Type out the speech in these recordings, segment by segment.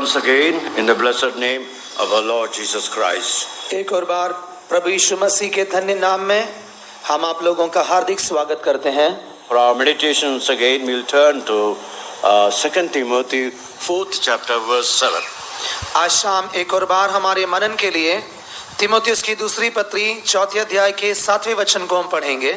once again in the blessed name of our Lord Jesus Christ. एक और बार प्रभु यीशु मसीह के धन्य नाम में हम आप लोगों का हार्दिक स्वागत करते हैं। For our meditations again, we'll turn to 2 Timothy 4th chapter verse 7. आज शाम एक और बार हमारे मनन के लिए तीमुथियुस की दूसरी पत्री 4 अध्याय के 7वें वचन को हम पढ़ेंगे।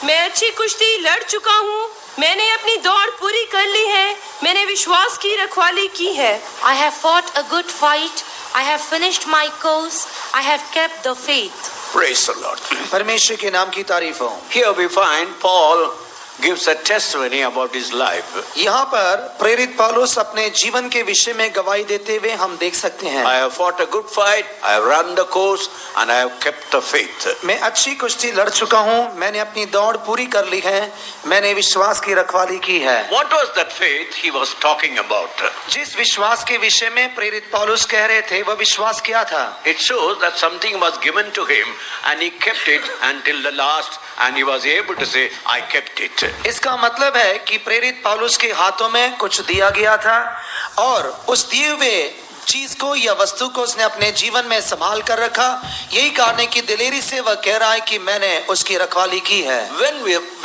मैं अच्छी कुश्ती लड़ चुका हूँ, मैंने अपनी दौड़ पूरी कर ली है, मैंने विश्वास की रखवाली की है। I have fought a good fight, I have finished my course, I have kept the faith. Praise the Lord. परमेश्वर के नाम की तारीफ हो। Here we find Paul gives a testimony about his life. यहाँ पर प्रेरित पौलुस अपने जीवन के विषय में गवाही देते हुए हम देख सकते हैं। I have fought a good fight, I have run the course, and I have kept the faith. मैं अच्छी कुश्ती लड़ चुका हूँ, मैंने अपनी दौड़ पूरी कर ली है, मैंने विश्वास की रखवाली की है। What was that faith he was talking about? जिस विश्वास के विषय में प्रेरित पौलुस कह रहे थे, वह विश्वास क्या था? It shows that something was given to him and he kept it until the last, and he was able to say, I kept it. इसका मतलब है कि प्रेरित पौलुस के हाथों में कुछ दिया गया था और उस दिए हुए चीज को या वस्तु को उसने अपने जीवन में संभाल कर रखा। यही कारण है कि दिलेरी से वह कह रहा है कि मैंने उसकी रखवाली की है।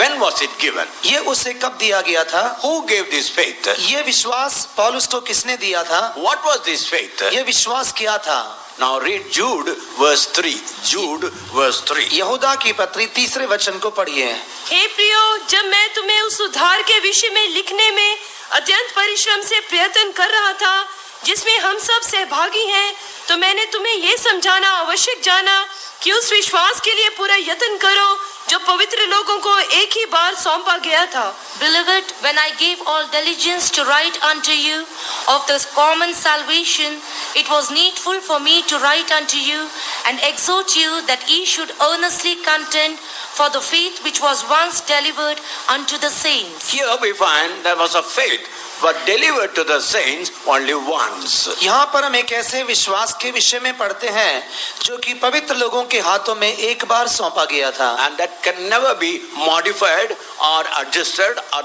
When was it given? ये उसे कब दिया गया था? Who gave this faith? ये विश्वास पौलुस को किसने दिया था? What was this faith? ये विश्वास क्या था? Now read Jude verse 3. Jude verse 3. यहूदा की पत्री 3 वचन को पढ़िए। हे प्रियो, जब मैं तुम्हें उस उद्धार के विषय में लिखने में अत्यंत परिश्रम से प्रयत्न कर रहा था जिसमें हम सब सहभागी हैं, तो मैंने तुम्हें यह समझाना आवश्यक जाना कि उस विश्वास के लिए पूरा यत्न करो जो पवित्र लोगों को एक ही बार सौंपा गया था। Beloved, when I gave all diligence to write unto you of this common salvation, it was needful for me to write unto you and exhort you that ye should earnestly contend for the faith which was once delivered unto the saints. Here we find there was a faith but delivered to the saints only once. यहाँ पर हम एक ऐसे विश्वास के विषय में पढ़ते हैं जो कि पवित्र लोगों के हाथों में एक बार सौंपा गया था। And that can never be modified or adjusted or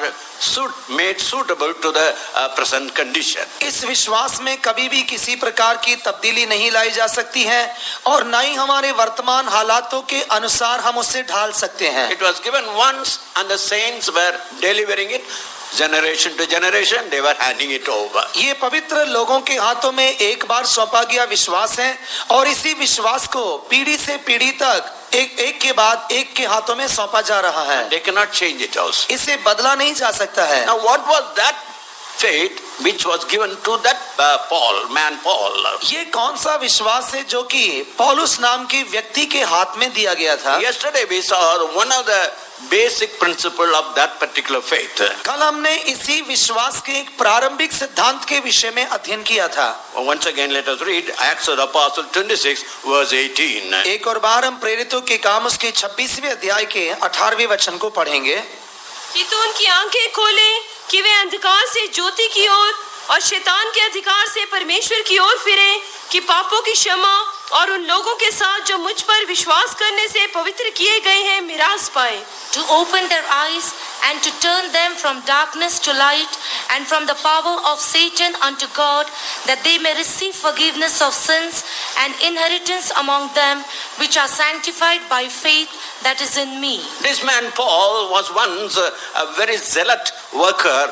made suitable to the present condition. इस विश्वास में कभी भी किसी प्रकार की तब्दीली नहीं लाई जा सकती है और न ही हमारे वर्तमान हालातों के अनुसार हम उसे ढाल सकते हैं। It was given once and the saints were delivering it. Generation to generation they were handing it over. ये पवित्र लोगों के हाथों में एक बार सौंपा गया विश्वास है और इसी विश्वास को पीढ़ी से पीढ़ी तक एक के बाद एक के हाथों में सौंपा जा रहा है। They cannot change it also. इसे बदला नहीं जा सकता है। Now what was that faith which was given to that Paul? ये कौन सा विश्वास है जो कि पौलुस नाम के व्यक्ति के हाथ में दिया गया था? Yesterday we saw one of the basic principle of that particular faith. कल हमने इसी विश्वास के एक प्रारंभिक सिद्धांत के विषय में अध्ययन किया था। Once again let us read Acts of the Apostle 26 verse 18. एक और बार हम प्रेरितों के काम उसके 26वें अध्याय के 18वें वचन को पढ़ेंगे। कि तू उनकी आंखें खोले कि वे अंधकार से ज्योति की ओर और शैतान के अधिकार से परमेश्वर की ओर फिरे, कि पापों की क्षमा और उन लोगों के साथ जो मुझ पर विश्वास करने से पवित्र किए गए हैं मिरास पाए। To open their eyes and to turn them from darkness to light and from the power of Satan unto God, that they may receive forgiveness of sins and inheritance among them which are sanctified by faith that is in me. This man Paul was once a very zealot worker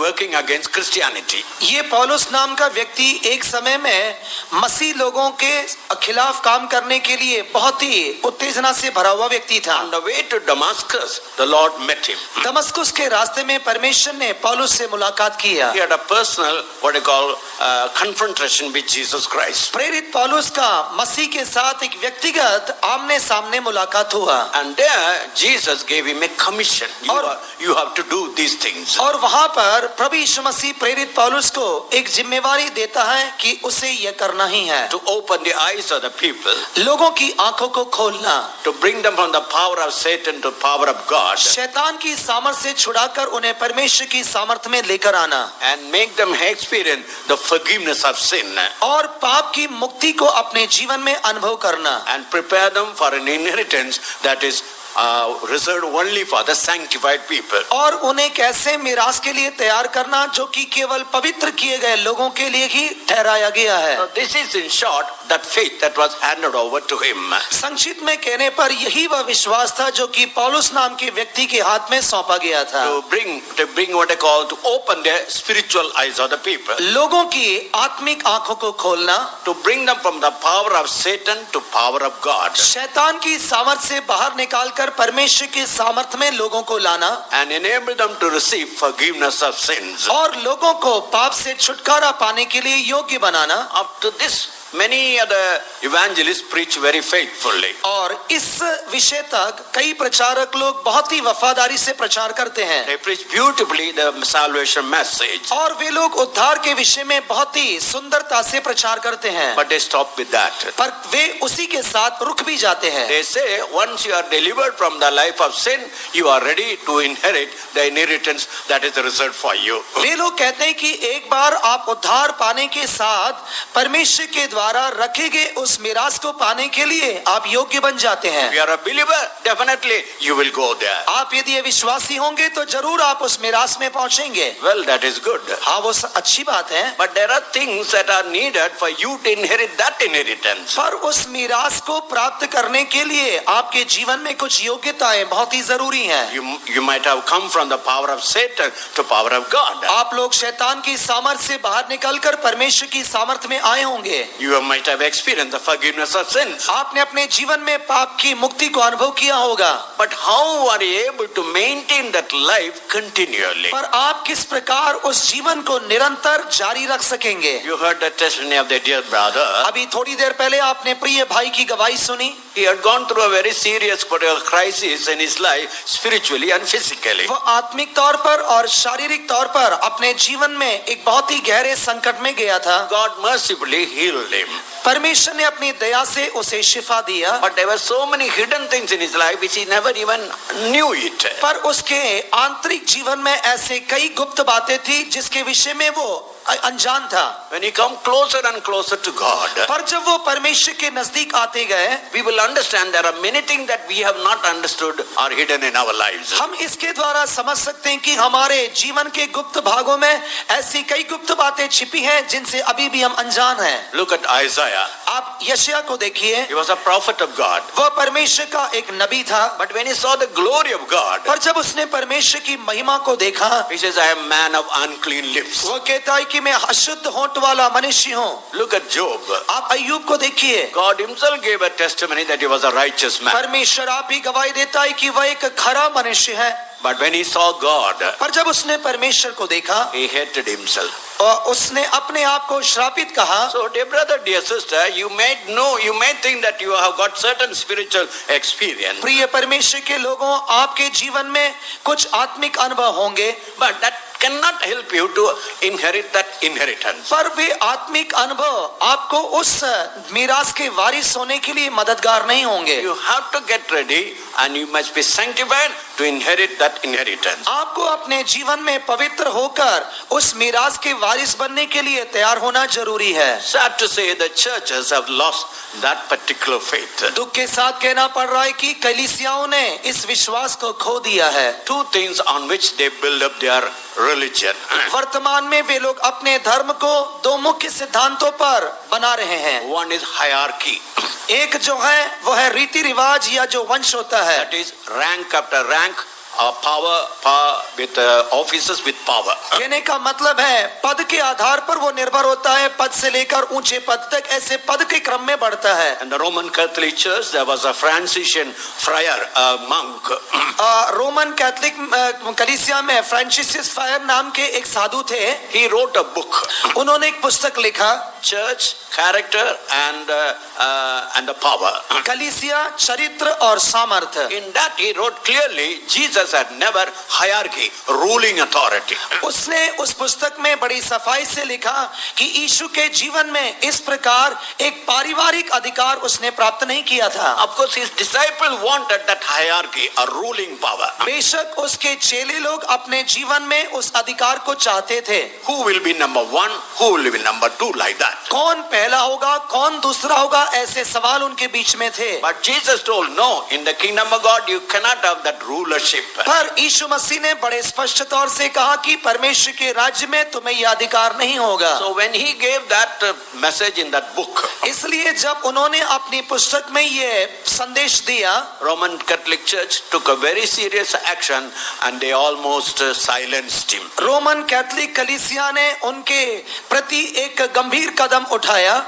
working against Christianity. ये पौलुस नाम का व्यक्ति एक समय में मसीह लोगों के खिलाफ काम करने के लिए बहुत ही उत्तेजना से भरा हुआ व्यक्ति था। On the way to Damascus, the Lord met him. दमस्कुस के रास्ते में परमेश्वर ने पौलुस से मुलाकात किया। He had a personal confrontation with Jesus Christ. प्रेरित पौलुस का मसीह के साथ एक व्यक्तिगत आमने सामने मुलाकात हुआ। And there Jesus gave him a commission. You have to do these things. और वहाँ पर प्रभु यीशु मसीह प्रेरित पौलुस को एक जिम्मेवारी देता है कि उसे यह करना ही है। To open the eyes of the people. लोगों की आंखों को खोलना। To bring them from the power of Satan to power of God. शैतान की सामर्थ से छुड़ाकर उन्हें परमेश्वर की सामर्थ में लेकर आना। And make them experience the forgiveness of sin. और पाप की मुक्ति को अपने जीवन में अनुभव करना। And prepare them for an inheritance that is reserved only for the sanctified people. और उन्हें कैसे मिरास के लिए तैयार करना जो कि केवल पवित्र किए गए लोगों के लिए ही ठहराया गया है। So this is in short that faith that was handed over to him. संक्षिप्त में कहने पर यही वह विश्वास था जो कि पौलुस नाम के व्यक्ति के हाथ में सौंपा गया था। To bring what I call to open the spiritual eyes of the people. लोगों की आत्मिक आंखों को खोलना, To bring them from the power of Satan to power of God. शैतान की सामर्थ से बाहर निकालकर परमेश्वर की सामर्थ में लोगों को लाना, And enable them to receive forgiveness of sins. और लोगों को पाप से छुटकारा पाने के लिए योग्य बनाना। Up to this, many other evangelists preach very faithfully. और इस विषय तक कई प्रचारक लोग बहुत ही वफादारी से प्रचार करते हैं। They preach beautifully the salvation message. और वे लोग उद्धार के विषय में बहुत ही सुंदरता से प्रचार करते हैं। But they stop with that. पर वे उसी के साथ रुक भी जाते हैं। They say once you are delivered from the life of sin, you are ready to inherit the inheritance that is reserved for you. वे लोग कहते हैं कि एक बार आप उद्धार पाने के साथ परमेश्वर के द्वारा रखे गए उस मिरास को पाने के लिए आप योग्य बन जाते हैं। If you are a believer, definitely you will go there. आप यदि विश्वासी होंगे तो जरूर आप उस मिरास में पहुंचेंगे। Well, that is good. हाँ, वो अच्छी बात है। But there are things that are needed for you to inherit that inheritance. पर उस मिरास को प्राप्त करने के लिए आपके जीवन में कुछ योग्यताएं बहुत ही जरूरी हैं। You might have come from the power of Satan to power of God. आप लोग शैतान की सामर्थ से बाहर निकलकर परमेश्वर की सामर्थ में आए होंगे। You might have experienced the forgiveness of sins. आपने अपने जीवन में पाप की मुक्ति को अनुभव किया होगा। But how are you able to maintain that life continually? पर आप किस प्रकार उस जीवन को निरंतर जारी रख सकेंगे? You heard the testimony of the dear brother. अभी थोड़ी देर पहले आपने प्रिय भाई की गवाही सुनी। He had gone through a very serious crisis in his life, spiritually and physically. वो आत्मिक तौर पर और शारीरिक तौर पर अपने जीवन में एक बहुत ही गहरे संकट में गया था। God mercifully healed him. परमेश्वर ने अपनी दया से उसे शिफा दिया। But there were so many hidden things in his life which he never even knew it. पर उसके आंतरिक जीवन में ऐसे कई गुप्त बातें थी जिसके विषय में वो अनजान था। When he come closer and closer to God, पर जब वो परमेश्वर के नजदीक आते गए, we will understand there are many things that we have not understood or hidden in our lives. हम इसके द्वारा समझ सकते हैं कि हमारे जीवन के गुप्त भागों में ऐसी कई गुप्त बातें छिपी हैं जिनसे अभी भी हम अनजान हैं। Look at Isaiah. आप यशायाह को देखिए। He was a prophet of God. वह परमेश्वर का एक नबी था। But when he saw the glory of God, पर जब उसने परमेश्वर की महिमा को देखा, he says, I am a man of unclean lips. वो कहता है कि मैं अशुद्ध होंठ वाला मनुष्य हूँ। Look at Job. आप अय्यूब को देखिए। God himself gave a testimony that he was a righteous man. परमेश्वर आप ही गवाही देता है कि वह एक खरा मनुष्य है। But when he saw God, पर जब उसने परमेश्वर को देखा, he hated himself. और उसने अपने आप को श्रापित कहा। So, dear brother, dear sister, you may think that you have got certain spiritual experience. प्रिय परमेश्वर के लोगों, आपके जीवन में कुछ आत्मिक अनुभव होंगे, But that cannot help you to inherit that inheritance. पर वे आत्मिक अनुभव आपको उस मीरास के वारिस होने के लिए मददगार नहीं होंगे। You have to get ready and you must be sanctified to inherit that inheritance. आपको अपने जीवन में पवित्र होकर उस मीरास के वारिस बनने के लिए तैयार होना जरूरी है। Sad to say the churches have lost that particular faith. दुख के साथ कहना पड़ रहा है कि कलीसियाओं ने इस विश्वास को खो दिया है। Two things on which they build up their religion. वर्तमान में वे लोग अपने धर्म को दो मुख्य सिद्धांतों पर बना रहे हैं। One is hierarchy. एक जो है वो है रीति रिवाज या जो वंश होता है। That is rank after rank, power with officers with power. कहने का मतलब है पद के आधार पर वो निर्भर होता है, पद से लेकर ऊंचे पद तक ऐसे पद के क्रम में बढ़ता है। In the Roman Catholic Church there was a Franciscan friar, a monk. Roman Catholic कलीसिया में फ्रांसिस फायर नाम के एक साधु थे। He wrote a book. उन्होंने एक पुस्तक लिखा, Church, character and the power. कलीसिया, चरित्र और सामर्थ्य। In that he wrote clearly Jesus had never hierarchy, ruling authority. उसने उस पुस्तक में बड़ी सफाई से लिखा कि यीशु के जीवन में इस प्रकार एक पारिवारिक अधिकार उसने प्राप्त नहीं किया था। Of course his disciple wanted that hierarchy, a ruling power. बेशक उसके चेले लोग अपने जीवन में उस अधिकार को चाहते थे। Who will be number one, who will be number two, like that. that. कौन पहला होगा कौन दूसरा होगा, ऐसे सवाल उनके बीच में थे। But Jesus told, no, in the kingdom of God you cannot have that rulership. पर यीशु मसीह ने बड़े स्पष्ट तौर से कहा कि परमेश्वर के राज्य में तुम्हें यह अधिकार नहीं होगा। So when he gave that message in that book, इसलिए जब उन्होंने अपनी पुस्तक में ये संदेश दिया, Roman Catholic Church took a very serious action and they almost silenced him. Roman Catholic कलीसिया ने उनके प्रति एक गंभीर कदम उठाया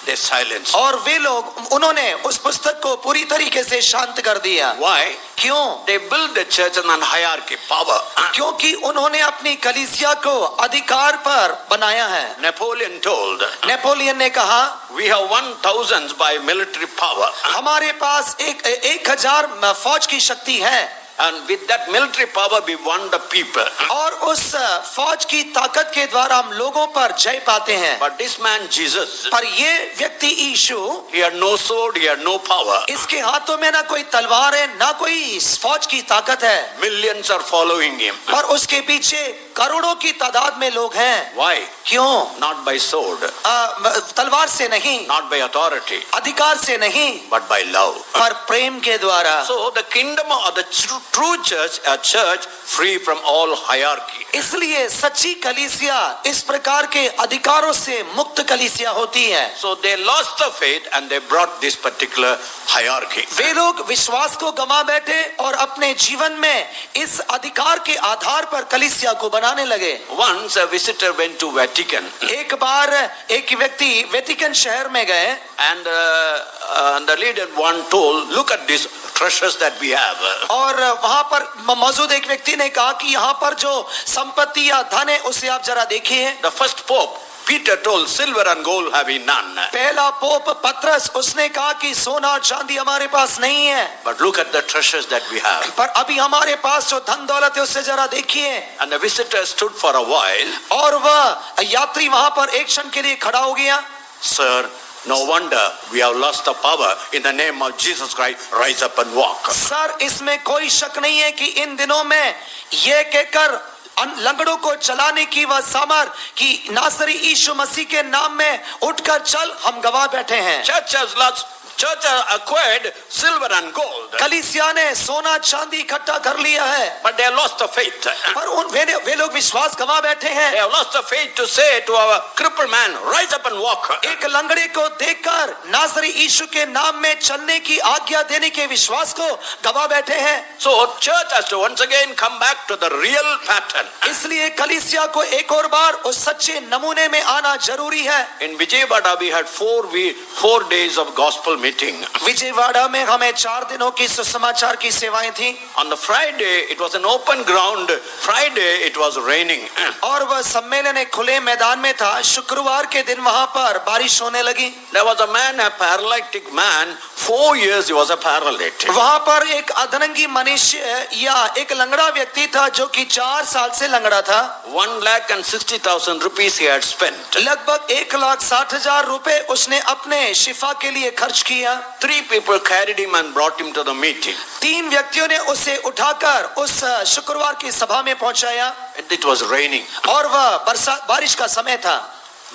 They silenced. और वे लोग उन्होंने उस पुस्तक को पूरी तरीके से शांत कर दिया। Why? क्यों? They built the church on hierarchy, power. क्योंकि उन्होंने अपनी कलीसिया को अधिकार पर बनाया है। Napoleon told, नेपोलियन ने कहा, we have won thousands by military power. हमारे पास 1000 फौज की शक्ति है। And with that military power we won the people. और उस फौज की ताकत के द्वारा हम लोगों पर जय पाते हैं। But this man Jesus, पर ये व्यक्ति यीशु, he had no sword, he had no power. इसके हाथों में ना कोई तलवार है ना कोई फौज की ताकत है। Millions are following him. पर उसके पीछे करोड़ों की तादाद में लोग हैं। Why? क्यों? Not by sword, तलवार से नहीं, not by authority, अधिकार से नहीं, but by love. पर प्रेम के द्वारा। So the kingdom of the true church, a church free from all hierarchy. इसलिए सच्ची कलीसिया इस प्रकार के अधिकारों से मुक्त कलीसिया होती है। So they lost the faith and they brought this particular hierarchy. वे लोग विश्वास को गंवा बैठे और अपने जीवन में इस अधिकार के आधार पर कलीसिया को बनाने लगे। Once a visitor went to Vatican एक बार एक व्यक्ति वेटिकन शहर में गए and the leader one told, look at these treasures that we have. और वहां पर मौजूद एक व्यक्ति ने कहा कि यहाँ पर जो संपत्ति या धन है उसे आप जरा देखिए। The first pope Peter told, silver and gold have we none. पहला पोप पत्रस, उसने कहा कि सोना और चांदी हमारे पास नहीं है, But look at the treasures that we have. पर अभी हमारे पास जो धन दौलत है उसे जरा देखिए। And the visitor stood for a while. और वह यात्री वहां पर एक क्षण के लिए खड़ा हो गया। Sir, no wonder we have lost the power. In the name of Jesus Christ, rise up and walk. Sir, इसमें कोई शक नहीं है कि इन दिनों में ये कहकर लंगड़ों को चलाने की वह सामर्थ कि नासरी यीशु मसीह के नाम में उठकर चल, हम गवा बैठे हैं। Church has lost. Church acquired silver and gold, कलीसिया ने सोना चांदी इकट्ठा कर लिया है, but they have lost the faith. पर वे लोग विश्वास गवा बैठे They हैं। have lost the faith to say to our crippled man, rise up and walk. एक लंगड़े को देखकर नासरी यीशु के नाम में चलने की आज्ञा देने के विश्वास को गवा बैठे हैं। So church has to once again come back to the real pattern. इसलिए कलीसिया को एक और बार उस सच्चे नमूने में आना जरूरी है। In Vijayawada we had 4 days of gospel meeting. Vijayawada में हमें 4 दिनों की सुसमाचार की सेवाएं थी। On the Friday it was an open ground. Friday it was raining. और वह सम्मेलन एक खुले मैदान में था। शुक्रवार के दिन वहां पर बारिश होने लगी। There was a man, a paralytic man. 4 years he was a paralytic. वहां पर एक अधरंगी मनुष्य या एक लंगड़ा व्यक्ति था जो कि 4 साल से लंगड़ा था। 1,60,000 rupees he had spent. लगभग 1,60,000 रुपए उसने अपने शिफा के लिए खर्च किया। 3 people carried him and brought him to the meeting. 3 व्यक्तियों ने उसे उठाकर उस शुक्रवार की सभा में पहुंचाया। It was raining. और वह बारिश का समय था।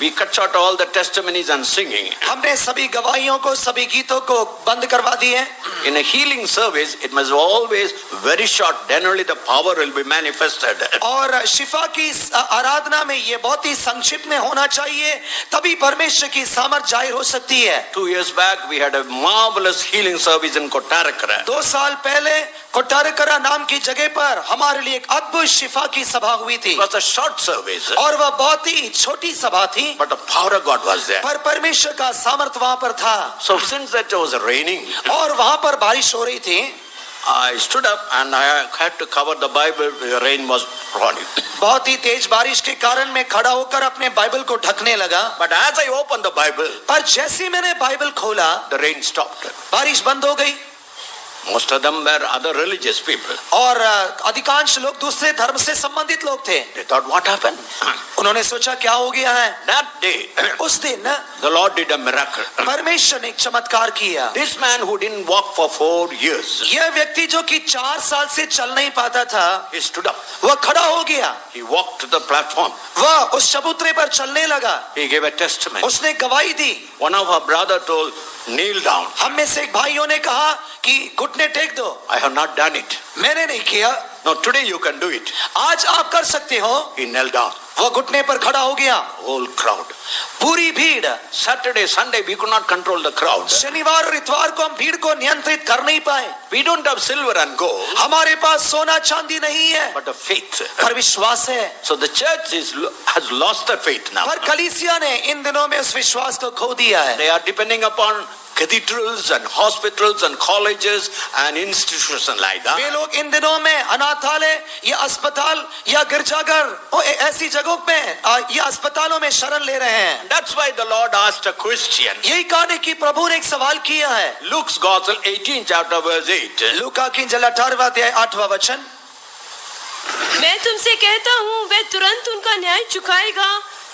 We cut short all the testimonies and singing. हमने सभी गवाहियों को, सभी गीतों को बंद करवा दिए। In a healing service, it must always very short. Generally, the power will be manifested. और शिफा की आराधना में ये बहुत ही संक्षिप्त में होना चाहिए, तभी परमेश्वर की सामर्थ जाहिर हो सकती है। 2 years back, we had a marvelous healing service in Kottarakara. 2 साल पहले कोट्टारकरा नाम की जगह पर हमारे लिए एक अद्भुत शिफा की सभा हुई थी। It was a short service, और वह बहुत ही छोटी सभा थी, but the power of God was there. पर परमेश्वर का सामर्थ वहां पर था। So since that it was raining, और वहां पर बारिश हो रही थी। I stood up and I had to cover the Bible. The rain was falling. बहुत ही तेज बारिश के कारण मैं खड़ा होकर अपने बाइबल को ढकने लगा। But as I opened the Bible, पर जैसे मैंने बाइबल खोला, the rain stopped. बारिश बंद हो गई। Most of them were other religious people. और अधिकांश लोग दूसरे धर्म से संबंधित लोग थे। They thought, what happened? उन्होंने सोचा क्या हो गया है। That day, उस दिन the Lord did a miracle. परमेश्वर ने एक चमत्कार किया। This man who didn't walk for 4 years, यह व्यक्ति जो कि 4 साल से चल नहीं पाता था, he stood up. वह खड़ा हो गया। He walked to the platform. वह उस चबूतरे पर चलने लगा। He gave a testimony. उसने गवाही दी। One of our brother told, kneel down. हम में से एक भाइयों ने कहा कि घुटने टेक दो। I have not done it. मैंने नहीं किया। No, today you can do it. आज आप कर सकते हो। He knelt down. वह घुटने पर खड़ा हो गया। Whole crowd. पूरी भीड़। Saturday, Sunday, we could not control the crowd. शनिवार और इतवार को हम भीड़ को नियंत्रित कर नहीं पाए। We don't have silver and gold, हमारे पास सोना चांदी नहीं है, but a faith. पर विश्वास है। So the church has lost the faith now. पर कलीसिया ने इन दिनों में उस विश्वास को खो दिया है। They are depending upon cathedrals and hospitals and colleges and institutions like that. वे लोग इन दिनों में अनाथालय या अस्पताल या गिरजाघर ऐसी जगहों में या अस्पतालों में शरण ले रहे हैं। That's why the Lord asked a question. यही कारण है कि प्रभु ने एक सवाल किया है। Luke's Gospel 18 chapter verse 8. लूका की इंजील 18वां अध्याय 8वां वचन। मैं तुमसे कहता हूँ वह तुरंत उनका न्याय चुकाएगा।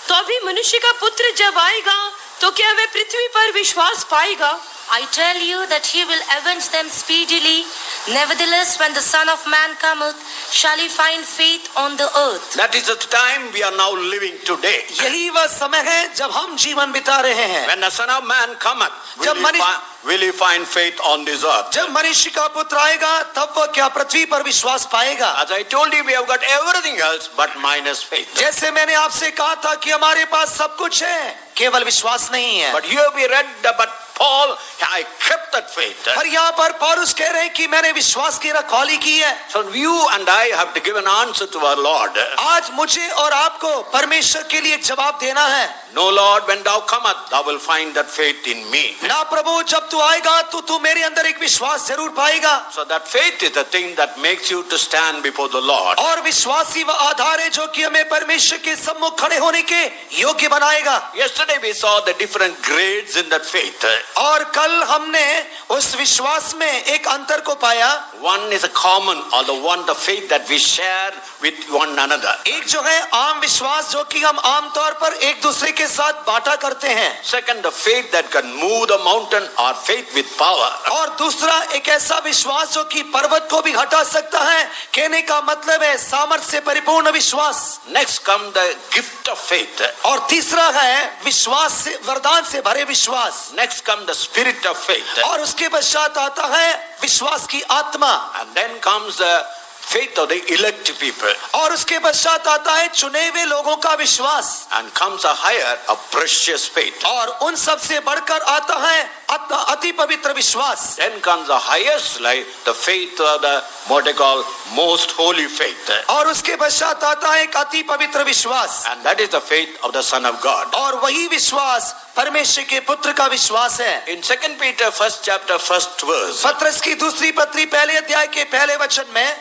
तो अभी मनुष्य का पुत्र जब आएगा तो क्या वह पृथ्वी पर विश्वास पाएगा? I tell you that he will avenge them speedily. Nevertheless, when the Son of Man cometh, shall he find faith on the earth? That is the time we are now living today. यही वह समय है जब हम जीवन बिता रहे हैं। When the Son of Man cometh, जब will he find faith on this earth? जब मनुष्य का पुत्र आएगा तब वह क्या पृथ्वी पर विश्वास पाएगा? As I told you, we have got everything else but minus faith. जैसे मैंने आपसे कहा था कि हमारे पास सब कुछ है, केवल विश्वास नहीं है। But here we read about Paul, I kept that faith. पर यहाँ पर पौलुस कह रहे हैं कि मैंने विश्वास की रखवाली की है। So you and I have to give an answer to our Lord. आज मुझे और आपको परमेश्वर के लिए एक जवाब देना है। No, Lord, when thou comest, thou will find that faith in me. ना प्रभु, जब तू आएगा तो तू मेरे अंदर एक विश्वास जरूर पाएगा। So that faith is the thing that makes you to stand before the Lord. और विश्वास ही वह आधार है जो कि हमें परमेश्वर के सम्मुख खड़े होने के योग्य बनाएगा। Yesterday we saw the different grades in that faith. और कल हमने उस विश्वास में एक अंतर को पाया। One is a common, or the faith that we share with one another. एक जो है आम विश्वास जो कि हम आम तौर पर एक दूसरे के साथ बांटा करते हैं। Second, the faith that can move the mountain, or faith with power. और दूसरा एक ऐसा विश्वास जो कि पर्वत को भी हटा सकता है। कहने का मतलब है सामर्थ्य से परिपूर्ण विश्वास। Next come the gift of faith. और तीसरा है विश्वास से, वरदान से भरे विश्वास। Next come the spirit of faith. और उसके पश्चात आता है विश्वास की आत्मा। And then comes the faith of the elect people. और उसके पश्चात आता है चुने हुए लोगों का विश्वास। And comes a higher, a precious faith. और उन सब से बढ़कर आता है अति पवित्र विश्वास। Then comes the highest, like the faith of the what they call most holy faith. और उसके पश्चात आता है एक अति पवित्र विश्वास। And that is the faith of the Son of God. और वही विश्वास परमेश्वर के पुत्र का विश्वास है। In 2 Peter 1st chapter 1st verse. पत्रस की दूसरी पत्री पहले अध्याय के पहले वचन में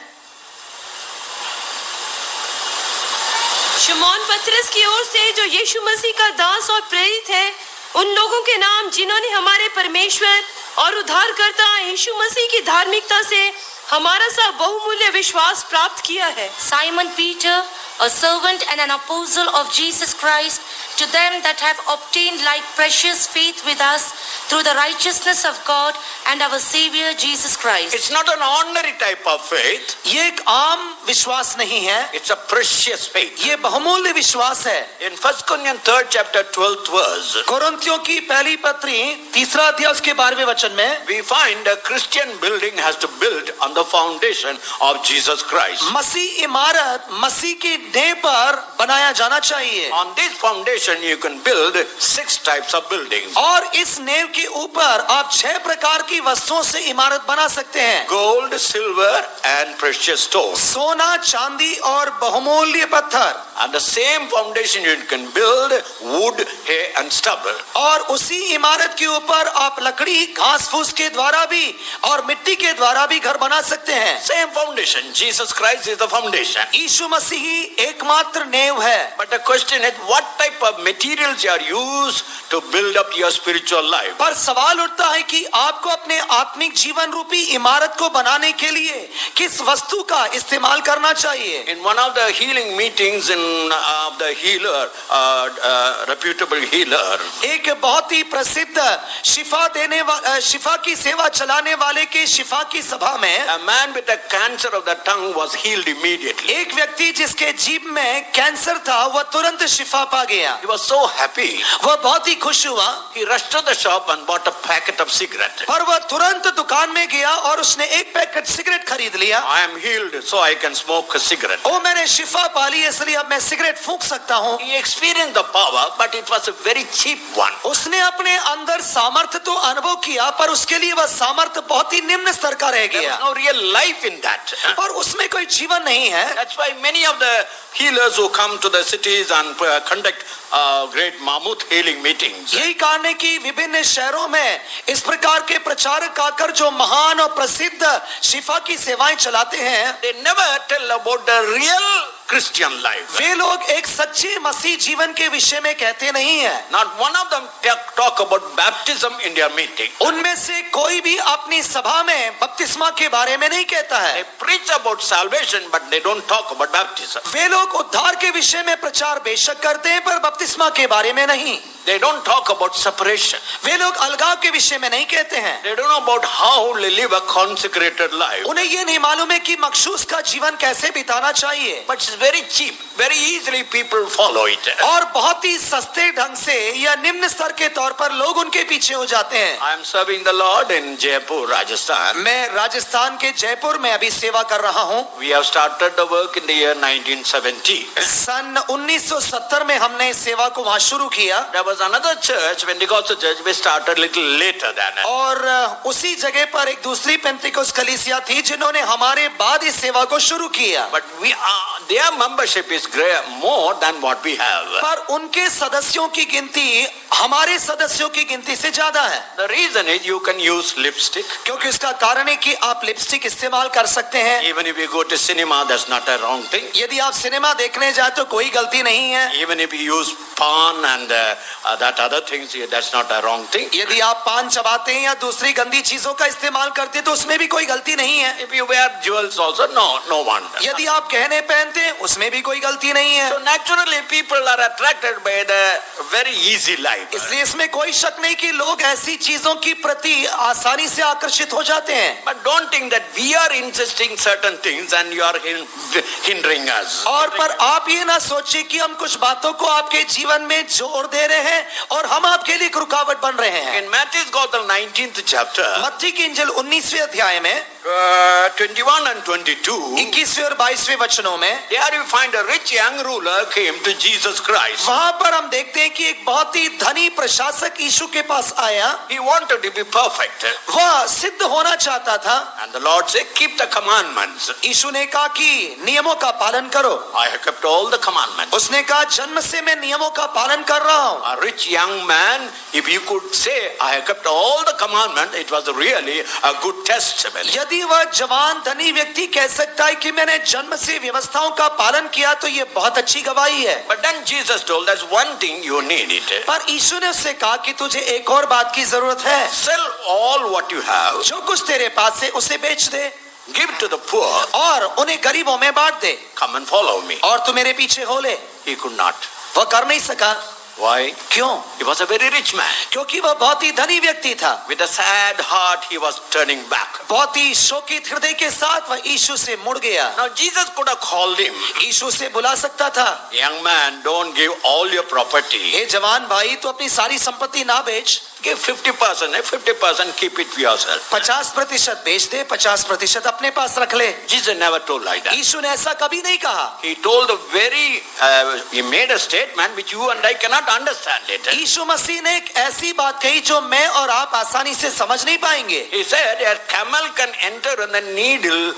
शमौन पतरस की ओर से जो यीशु मसीह का दास और प्रेरित है, उन लोगों के नाम जिन्होंने हमारे परमेश्वर और उद्धारकर्ता यीशु मसीह की धार्मिकता से हमारा सा बहुमूल्य विश्वास प्राप्त किया है। Simon Peter, a servant and an apostle of Jesus Christ, to them that have obtained like precious faith with us through the righteousness of God and our Savior Jesus Christ. It's not an ordinary type of faith. ये एक आम विश्वास नहीं है, It's a precious faith. ये बहुमूल्य विश्वास है। In 1 Corinthians 3rd chapter 12th verse, कोरिन्थियों की पहली पत्री तीसरा अध्याय उसके 12वें वचन में we find a Christian building has to build on the foundation of Jesus Christ. मसीह इमारत मसीह की नींव पर बनाया जाना चाहिए। On this foundation you can build 6 types of buildings. और इस नींव के ऊपर आप 6 प्रकार की वस्तुओं से इमारत बना सकते हैं। Gold, silver and precious stones. सोना, चांदी और बहुमूल्य पत्थर। On the same foundation you can build wood, hay and stubble. और उसी इमारत के ऊपर आप लकड़ी, घास फूस के द्वारा भी और मिट्टी के द्वारा भी घर बना सकते हैं। Same foundation. Jesus Christ is the foundation. यीशु मसीह ही एकमात्र नींव है। But the question is, what type of materials you are used to build up your spiritual life? पर सवाल उठता है कि आपको अपने आत्मिक जीवन रूपी इमारत को बनाने के लिए किस वस्तु का इस्तेमाल करना चाहिए? In one of the healing meetings of the healer, reputable healer, एक बहुत ही प्रसिद्ध शिफा की सेवा चलाने वाले के शिफा की सभा में a man with a cancer of the tongue was healed immediately. एक व्यक्ति जिसके जीभ में कैंसर था वह तुरंत शिफा पा गया। He was so happy. वह बहुत ही खुश हुआ। He rushed to the shop and bought a packet of cigarette. पर वह तुरंत दुकान में गया और उसने एक पैकेट सिगरेट खरीद लिया। I am healed, so I can smoke a cigarette. ओ मैंने शिफा पा ली इसलिए अब मैं सिगरेट फूंक सकता हूँ। He experienced the power, but it was a very cheap one. उसने अपने अंदर सामर्थ्य तो अनुभव किया पर उसके लिए वह सामर्थ्य बहुत ही निम्न स्तर का रह There गया was no real life in that. और उसमें कोई जीवन नहीं है। That's why many of the healers who come to the cities and conduct great mammoth healing meetings, यही कारण है कि विभिन्न शहरों में इस प्रकार के प्रचारक आकर जो महान और प्रसिद्ध शिफा की सेवाएं चलाते हैं, they never tell about the real Christian life. वे लोग एक सच्चे मसीह जीवन के विषय में कहते नहीं है। Not one of them talk about baptism in their meeting. उनमें से कोई भी अपनी सभा में बपतिस्मा के बारे में नहीं कहता They है। preach about salvation, but they don't talk about baptism. वे लोग उद्धार के विषय में प्रचार बेशक करते हैं पर बपतिस्मा के बारे में नहीं। They don't talk about separation. वे लोग अलगाव के विषय में नहीं कहते हैं। They don't know about how to live a consecrated life. उन्हें ये नहीं मालूम है कि मखसूस का जीवन कैसे बिताना चाहिए। But it's very cheap. Very easily people follow it. और बहुत ही सस्ते ढंग से या निम्न स्तर के तौर पर लोग उनके पीछे हो जाते हैं। I am serving the Lord in Jaipur, Rajasthan. मैं राजस्थान के जयपुर में अभी सेवा कर रहा हूँ। We have started the work in the year 1970. सन 1970 में हमने इस सेवा को वहाँ शुरू किया। There was another church, Pentecostal church, we started little later than that. और उसी जगह पर एक दूसरी पेंतिकोस्त कलीसिया थी जिन्होंने हमारे बाद इस सेवा को शुरू किया। But their membership is more than what we have. पर उनके सदस्यों की गिनती हमारे सदस्यों की गिनती से ज्यादा है। The reason is you can use lipstick. क्योंकि इसका कारण है कि आप लिपस्टिक इस्तेमाल कर सकते हैं। Even if you go to cinema, that's not a wrong thing. यदि आप सिनेमा देखने जाए तो कोई गलती नहीं है। Even if you use pan and that other things, that's not a wrong thing. यदि आप पान चबाते हैं या दूसरी गंदी चीजों का इस्तेमाल करते हैं तो उसमें भी कोई गलती नहीं है। If you wear jewels also, no wonder. यदि आप गहने पहनते हैं उसमें भी कोई गलती नहीं है। So naturally people are attracted by the very easy life. इसलिए इसमें कोई शक नहीं कि लोग ऐसी चीजों की प्रति आसानी से आकर्षित हो जाते हैं। But don't think that we are insisting certain things and you are hindering us. और पर आप ये ना सोचिए कि हम कुछ बातों को आपके जीवन में जोर दे रहे हैं और हम आपके लिए एक रुकावट बन रहे हैं। In Matthew's Gospel 19th chapter, मत्ती की इंजिल 19वें अध्याय में 21 and 22, 21वें और 22वें वचनों में there you find a rich young ruler came to Jesus Christ. वहां पर हम देखते हैं कि एक बहुत ही धनी प्रशासक यीशु के पास आया। He wanted to be perfect. वह सिद्ध होना चाहता था। And the Lord said, keep the commandments. यीशु ने कहा कि नियमों का पालन करो। I have kept all the commandments. उसने कहा जन्म से मैं नियमों का पालन कर रहा हूँ। A rich young man, if you could say, I have kept all the commandments, it was really a good testimony. यदि वह जवान धनी व्यक्ति कह सकता है कि मैंने जन्म से व्यवस्थाओं का पालन किया तो ये बहुत अच्छी गवाही है। But then Jesus told, there's one thing you need it. पर यीशु ने उससे कहा कि तुझे एक और बात की जरूरत है। Sell all what you have, जो कुछ तेरे पास है उसे बेच दे give to the poor, और उन्हें गरीबों में बांट दे come and follow me. और तू मेरे पीछे हो ले। He could not. वह कर नहीं सका। Why? क्यों? He was a very rich man. क्योंकि वह बहुत ही धनी व्यक्ति था। With a sad heart, he was turning back. बहुत ही शोकित हृदय के साथ वह यीशु से मुड़ गया। Now Jesus could have called him. यीशु से बुला सकता था, Young man, don't give all your property. हे जवान भाई तू अपनी सारी संपत्ति ना बेच, Give 50%, 50% keep it for yourself. 50% बेच दे, 50% अपने पास रख ले। Jesus never told like that. यीशु ने ऐसा कभी नहीं कहा। He told he made a statement which you and I cannot understand it. यीशु मसीह ने एक ऐसी बात कही जो मैं और आप आसानी से समझ नहीं पाएंगे। He said a camel can enter in the needle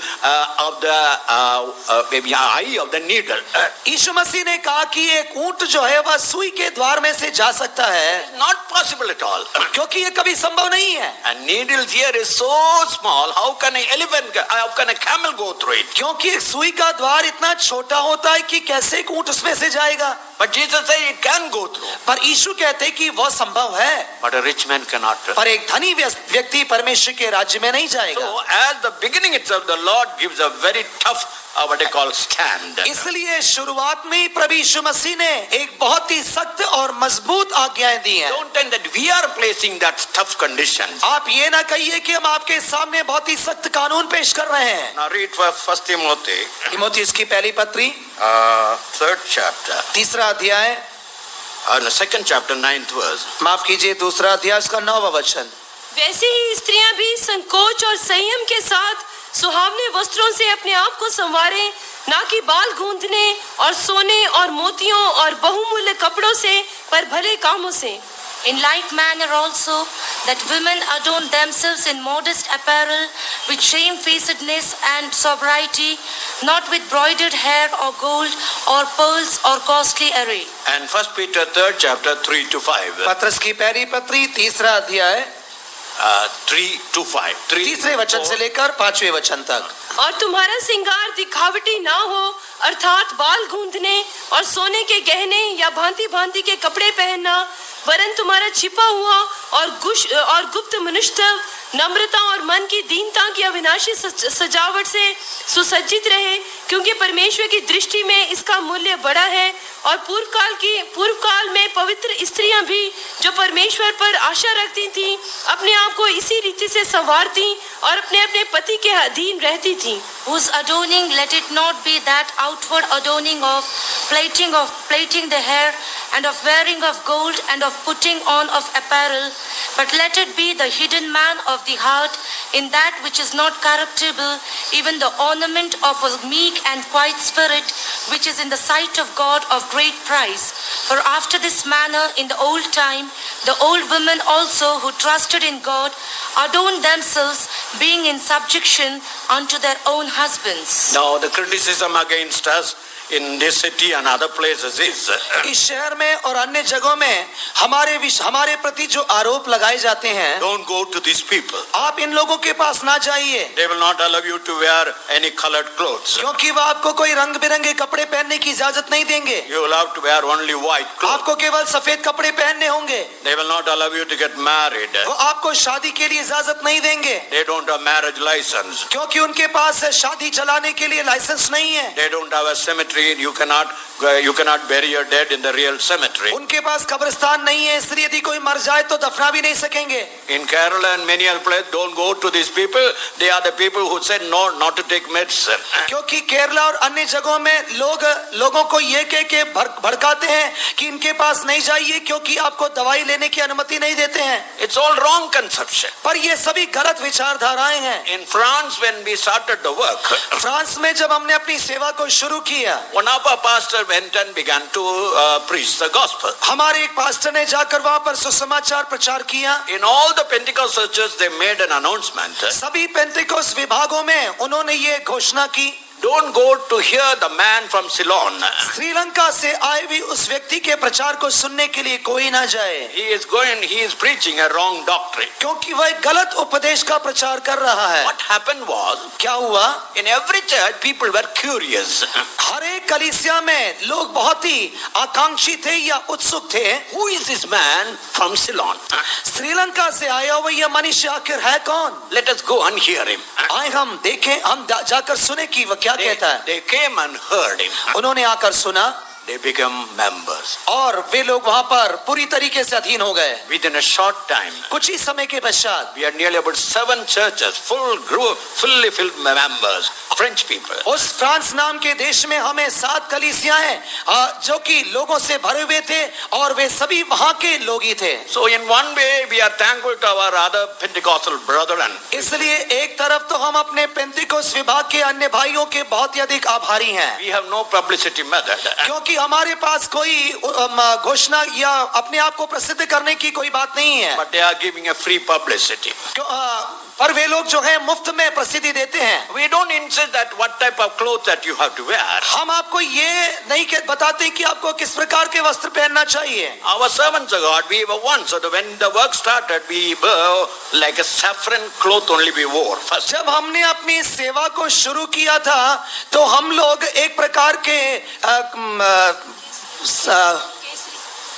of the eye of the needle. यीशु मसीह ने कहा कि एक ऊंट जो है वह सुई के द्वार में से जा सकता है, Not possible at all. क्योंकि ये कभी संभव नहीं है। And needles here is so small. How can a camel go through it? क्योंकि एक सुई का द्वार इतना छोटा होता है कि कैसे एक ऊंट उसमें से जाएगा। But Jesus said it can go through. पर यीशु कहते कि वह संभव है, But a rich man cannot. पर एक धनी व्यक्ति परमेश्वर के राज्य में नहीं जाएगा। So at the beginning itself, the Lord gives a very tough, what they call stand. इसलिए शुरुआत में ही प्रभु यीशु मसीह ने एक बहुत ही सख्त और मजबूत आज्ञाएं दी हैं। Don't think that we are placing that tough conditions. आप ये ना कहिए कि हम आपके सामने बहुत ही सख्त कानून पेश कर रहे हैं। Now read First Timothy, तीमुथियुस की पहली पत्री 3rd chapter, तीसरा अध्याय, the 2nd chapter, 9th verse. माफ कीजिए दूसरा अध्याय उसका 9वां वचन। वैसे ही स्त्रियां भी संकोच और संयम के साथ सुहावने वस्त्रों से अपने आप को संवारें, ना कि बाल गूंथने और सोने और मोतियों और बहुमूल्य कपड़ों से, पर भले कामों से। In like manner also, that women adorn themselves in modest apparel, with shamefacedness and sobriety, not with broidered hair or gold or pearls or costly array. And 1 Peter 3rd chapter, 3 to 5. पत्रस की पहली पत्री तीसरा अध्याय 3 to 5. तीसरे वचन से लेकर 5वें वचन तक। और तुम्हारा श्रृंगार दिखावटी ना हो, अर्थात बाल गूंथने और सोने के गहने या भांति भांति के कपड़े पहनना, वरन तुम्हारा छिपा हुआ और गुप्त मनुष्यत्व नम्रता और मन की दीनता की अविनाशी सजावट से सुसज्जित रहे, क्योंकि परमेश्वर की दृष्टि में इसका मूल्य बड़ा है। और पूर्व काल में पवित्र स्त्रियां भी जो परमेश्वर पर आशा रखती थीं, अपने आप को इसी रीति से संवारती और अपने अपने पति के अधीन रहती थीं। Whose adorning let it not be that outward adorning of plaiting the hair and of wearing of gold and of putting on of apparel, but let it be the hidden man of the heart in that which is not corruptible, even the ornament of a meek and quiet spirit, which is in the sight of God of great price. For after this manner in the old time, the old women also who trusted in God adorned themselves, being in subjection unto their own husbands. Now the criticism against us in this city and other places is इस शहर में और अन्य जगहों में हमारे प्रति जो आरोप लगाए जाते हैं, don't go to these people. आप इन लोगों के पास ना जाइए, They will not allow you to wear any colored clothes. क्योंकि वो आपको कोई रंग बिरंगे कपड़े पहनने की इजाजत नहीं देंगे। You will have to wear only white clothes. आपको केवल सफेद कपड़े पहनने होंगे। They will not allow you to get married. वो आपको शादी के लिए इजाजत नहीं देंगे, They don't have marriage license. क्योंकि उनके पास शादी चलाने के लिए लाइसेंस नहीं है। They don't have a cemetery. You cannot bury your dead in the real cemetery. उनके पास कब्रिस्तान नहीं है, इसलिए यदि कोई मर जाए तो दफना भी नहीं सकेंगे। In Kerala and many other places, don't go to these people. They are the people who said no, not to take medicine. क्योंकि केरला और अन्य जगहों में लोगों को ये कह के भड़काते हैं कि इनके पास नहीं जाइए, क्योंकि आपको दवाई लेने की अनुमति नहीं देते हैं। It's all wrong conception. पर ये सभी गलत विचारधाराएं हैं। In France, when we started the work, France में जब हमने अपनी सेवा को शुरू किया, one of our pastor went and began to preach the gospel. हमारे एक पास्टर ने जाकर वहां पर सुसमाचार प्रचार किया। In all the Pentecost churches, they made an announcement. सभी पेंटिकोस्ट विभागों में उन्होंने ये घोषणा की, Don't go to hear the man from Ceylon. Sri Lanka से आए हुए उस व्यक्ति के प्रचार को सुनने के लिए कोई ना जाए। He is preaching a wrong doctrine. क्योंकि वह एक गलत उपदेश का प्रचार कर रहा है। What happened was, क्या हुआ? in every church, people were curious. हर एक कलीसिया में लोग बहुत ही आकांक्षी थे या उत्सुक थे। Who is this man from Ceylon? Sri Lanka से आया हुआ यह मनुष्य आखिर है कौन? Let us go and hear him. आए हम देखें, हम जाकर सुने कि वह क्या कहता है। They came and heard him. उन्होंने आकर सुना, They became members. और वे लोग वहां पर पूरी तरीके से अधीन हो गए। Within a short time, कुछ ही समय के पश्चात we had nearly about 7 churches, full group, fully filled members, French people. उस फ्रांस नाम के देश में हमें 7 कलीसियां हैं जो कि लोगों से भरे हुए थे, और वे सभी वहां के लोग ही थे। So in one way, we are thankful to our other Pentecostal brethren. इसलिए एक तरफ तो हम अपने पेंतिकोस विभाग के अन्य भाइयों के बहुत ही अधिक आभारी हैं, We have no publicity method. क्योंकि हमारे पास कोई घोषणा या अपने आप को प्रसिद्ध करने की कोई बात नहीं है। But they are giving a free publicity. पर वे लोग जो है मुफ्त में प्रसिद्धि देते हैं। We don't insist that what type of clothes that you have to wear. हम आपको ये नहीं बताते कि आपको किस प्रकार के वस्त्र पहनना चाहिए। Our servants of God, we were one, so that when the work started, we were like a saffron cloth only we wore first. जब हमने अपनी सेवा को शुरू किया था तो हम लोग एक प्रकार के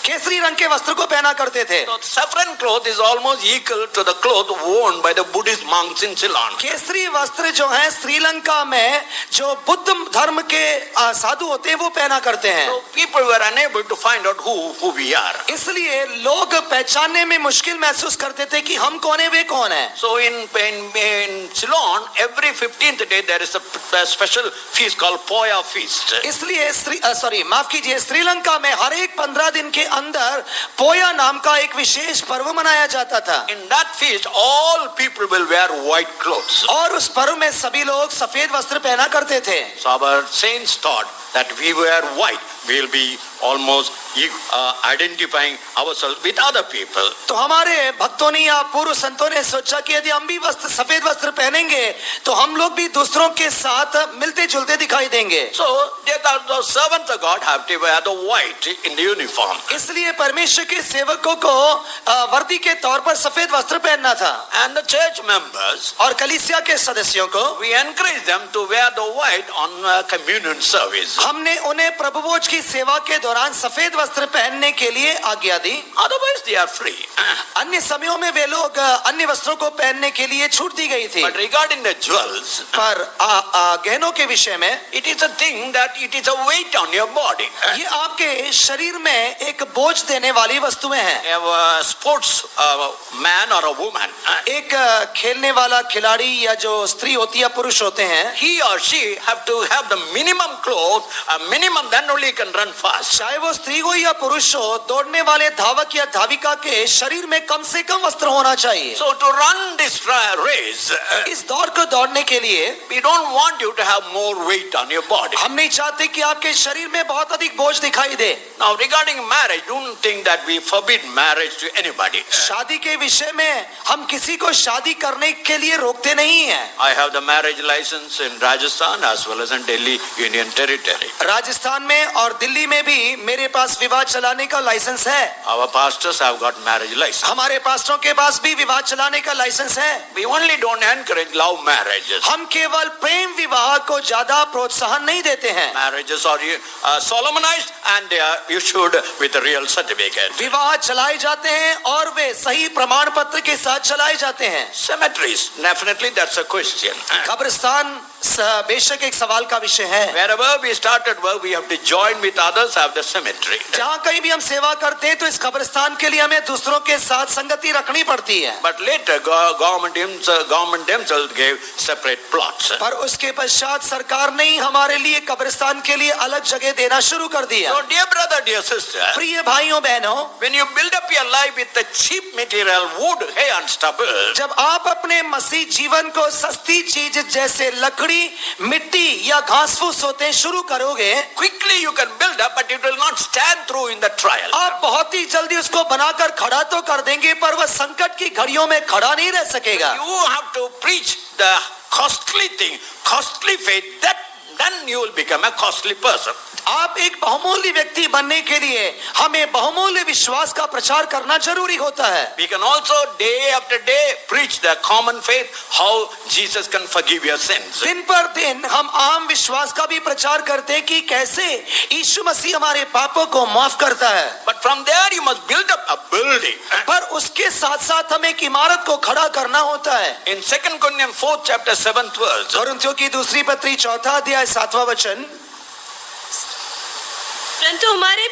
केसरी रंग के वस्त्र को पहना करते थे। So saffron cloth is almost equal to the cloth worn by the Buddhist monks in Ceylon. Kesari वस्त्र जो है श्रीलंका में जो बुद्ध धर्म के साधु होते हैं वो पहना करते हैं। So people were unable to find out who we are. इसलिए लोग पहचानने में मुश्किल महसूस करते थे कि हम कौन है, वे कौन है। So in Ceylon, every 15th day there is a special feast called Poya feast. इसलिए माफ कीजिए, श्रीलंका में हर एक 15 दिन के अंदर पोया नाम का एक विशेष पर्व मनाया जाता था। In that feast, all people will wear white clothes. और उस पर्व में सभी लोग सफेद वस्त्र पहना करते थे। So our saints thought that we wear white, we'll be almost identifying ourselves with other people. तो हमारे भक्तों ने या पूर्व संतों ने सोचा कि यदि हम भी सफेद वस्त्र पहनेंगे तो हम लोग भी दूसरों के साथ मिलते जुलते दिखाई देंगे। So they thought the servants of God have to wear the white in the uniform. इसलिए परमेश्वर के सेवकों को वर्दी के तौर पर सफेद वस्त्र पहनना था। And the church members, और कलीसिया के सदस्यों को we encourage them to wear the white on communion service. हमने उन्हें प्रभुभोज की सेवा के दौरान सफेद वस्त्र पहनने के लिए आज्ञा दी। Otherwise they are free. अन्य समयों में वे लोग अन्य वस्त्रों को पहनने के लिए छूट दी गई थी। But regarding the jewels, पर गहनों के विषय में it is a thing that it is a weight on your body. ये आपके शरीर में एक बोझ देने वाली वस्तुएं हैं। A sports man or a woman, एक खेलने वाला खिलाड़ी या जो स्त्री होती है, पुरुष होते हैं, he or she have to have the minimum clothes, minimum, then only can run fast. चाहे वो स्त्री हो या पुरुष हो, दौड़ने वाले धावक या धाविका के शरीर में कम से कम वस्त्र होना चाहिए। So to run this race, इस दौड़ को दौड़ने के लिए we don't want you to have more weight on your body. हम नहीं चाहते कि आपके शरीर में बहुत अधिक बोझ दिखाई दे। Now regarding marriage, don't think that we forbid marriage to anybody. शादी के विषय में हम किसी को शादी करने के लिए रोकते नहीं हैं। I have the marriage license in Rajasthan as well as in Delhi Union Territory. Rajasthan में और दिल्ली में भी मेरे पास विवाह चलाने का लाइसेंस है। Our pastors have got marriage license. हमारे पास्टरों के पास भी विवाह चलाने का लाइसेंस है। We only don't encourage love marriages. हम केवल प्रेम विवाह को ज्यादा प्रोत्साहन नहीं देते हैं। Marriages are solemnized and they are issued with a real certificate. विवाह चलाए जाते हैं और वे सही प्रमाण पत्र के साथ चलाए जाते हैं। Cemeteries, definitely that's a question. कब्रिस्तान बेशक एक सवाल का विषय है। Wherever we started work, we have to join with others, have the cemetery. जहाँ कहीं भी हम सेवा करते हैं तो इस कब्रिस्तान के लिए हमें दूसरों के साथ संगति रखनी पड़ती है। But later, government themselves gave separate plots. पर उसके पश्चात सरकार ने हमारे लिए कब्रिस्तान के लिए अलग जगह देना शुरू कर दिया। So, dear brother, dear sister, प्रिय भाइयों बहनों, when you build up your life with the cheap material, wood, hay and stubble, जब आप अपने मसीह जीवन को सस्ती चीज जैसे लकड़ी, मिट्टी या घास फूस होते शुरू करोगे, quickly you can build up, but it will not stand through in the trial. आप बहुत ही जल्दी उसको बनाकर खड़ा तो कर देंगे पर वह संकट की घड़ियों में खड़ा नहीं रह सकेगा। You have to preach the costly thing, costly faith, then you will become a costly person. आप एक बहुमूल्य व्यक्ति बनने के लिए हमें बहुमूल्य विश्वास का प्रचार करना जरूरी होता है। We can also day after day preach the common faith, how Jesus can forgive your sins. दिन पर दिन हम आम विश्वास का भी प्रचार करते हैं कि कैसे यीशु मसीह हमारे पापों को माफ करता है। But from there you must build up a building. पर उसके साथ साथ हमें एक इमारत को खड़ा करना होता है। In 2 Corinthians 4th chapter 7th verse, कोरिन्थियों की दूसरी पत्री 4वां अध्याय 7वां वचन, परंतु हमारे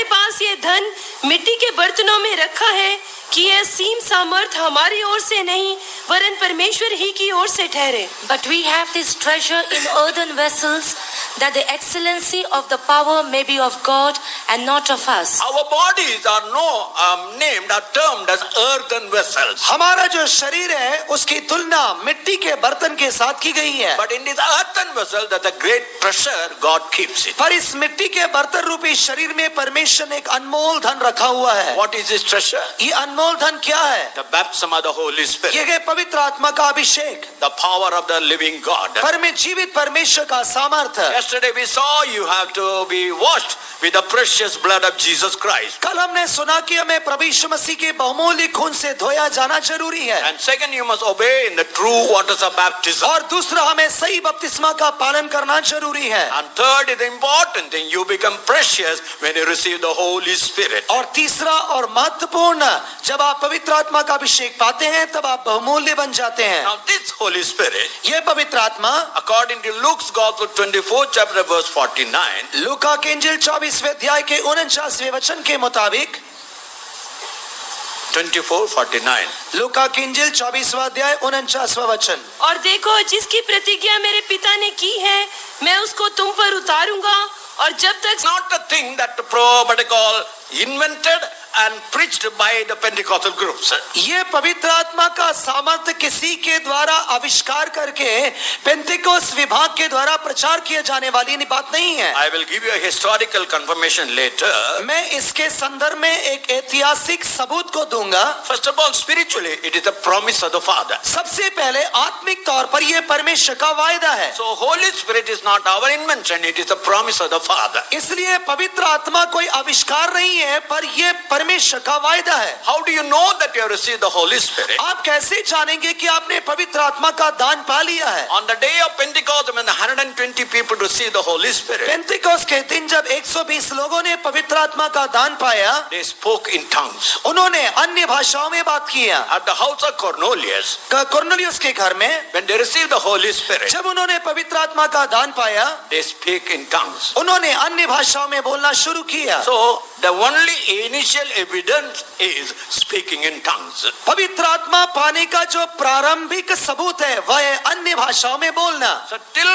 पास ये धन मिट्टी के बर्तनों में रखा है कि यह सीम सामर्थ हमारी ओर से नहीं वरन परमेश्वर ही की ओर से ठहरे। But we have this treasure in earthen vessels, that the excellency of the power may be of God and not of us. our bodies are named or termed as earthen vessels. हमारा जो शरीर है उसकी तुलना मिट्टी के बर्तन के साथ की गई है। But in this earthen vessel, that the great treasure God keeps it. पर इस मिट्टी के बर्तन रूपी शरीर में परमेश्वर ने एक अनमोल धन रखा हुआ है। What is this treasure? ये अनमोल धन क्या है? The baptism of the Holy Spirit. ये है पवित्र आत्मा का अभिषेक, The power of the living God. पर में जीवित परमेश्वर का सामर्थ्य। Yesterday we saw you have to be washed with the precious blood of Jesus Christ. कल हमने सुना कि हमें प्रभु यीशु मसीह के बहुमूल्य खून से धोया जाना जरूरी है। And second, you must obey in the true waters of baptism. और दूसरा, हमें सही बपतिस्मा का पालन करना जरूरी है। And third is the important thing, you become precious when you receive the Holy Spirit. और तीसरा और महत्वपूर्ण, जब आप पवित्र आत्मा का अभिषेक पाते हैं तब आप बहुमूल्य बन जाते हैं। Now this Holy Spirit, ये पवित्र आत्मा according to Luke's Gospel 24 chapter verse 49, लूका के इंजील 24वें अध्याय के 49वें वचन के मुताबिक, 24:49, लूका की इंजील 24वां अध्याय 49वां वचन, और देखो, जिसकी प्रतिज्ञा मेरे पिता ने की है, मैं उसको तुम पर उतारूंगा, और जब तक not a thing that the pro-Pentecost invented and preached by the Pentecostal groups. ये पवित्र आत्मा का सामर्थ्य किसी के द्वारा आविष्कार करके पेंतिकोस विभाग के द्वारा प्रचार किए जाने वाली बात नहीं है। I will give you a historical confirmation later. मैं इसके संदर्भ में एक ऐतिहासिक सबूत को दूंगा। First of all, spiritually, it is the promise of the Father. सबसे पहले आत्मिक तौर पर यह परमेश्वर का वायदा है। So Holy Spirit is not our invention, it is the promise of the Father. इसलिए पवित्र आत्मा कोई आविष्कार नहीं है, पर यह परमेश्वर का वायदा है। How do you know that you have received the Holy Spirit? आप कैसे जानेंगे कि आपने पवित्र आत्मा का दान पा लिया है? On the day of Pentecost, when the 120 people received the Holy Spirit, पेंतिकोस के दिन जब 120 लोगों ने पवित्र आत्मा का दान पाया, they spoke in tongues. उन्होंने अन्य भाषाओं में बात किया। At the house of Cornelius, Cornelius के घर में when they received the Holy Spirit, जब उन्होंने पवित्र आत्मा का दान पाया, they speak in tongues. उन्होंने अन्य भाषाओं में बोलना शुरू किया। So the only initial evidence is speaking in tongues. पवित्र आत्मा पाने का जो प्रारंभिक सबूत है वह है अन्य भाषाओं में बोलना। So till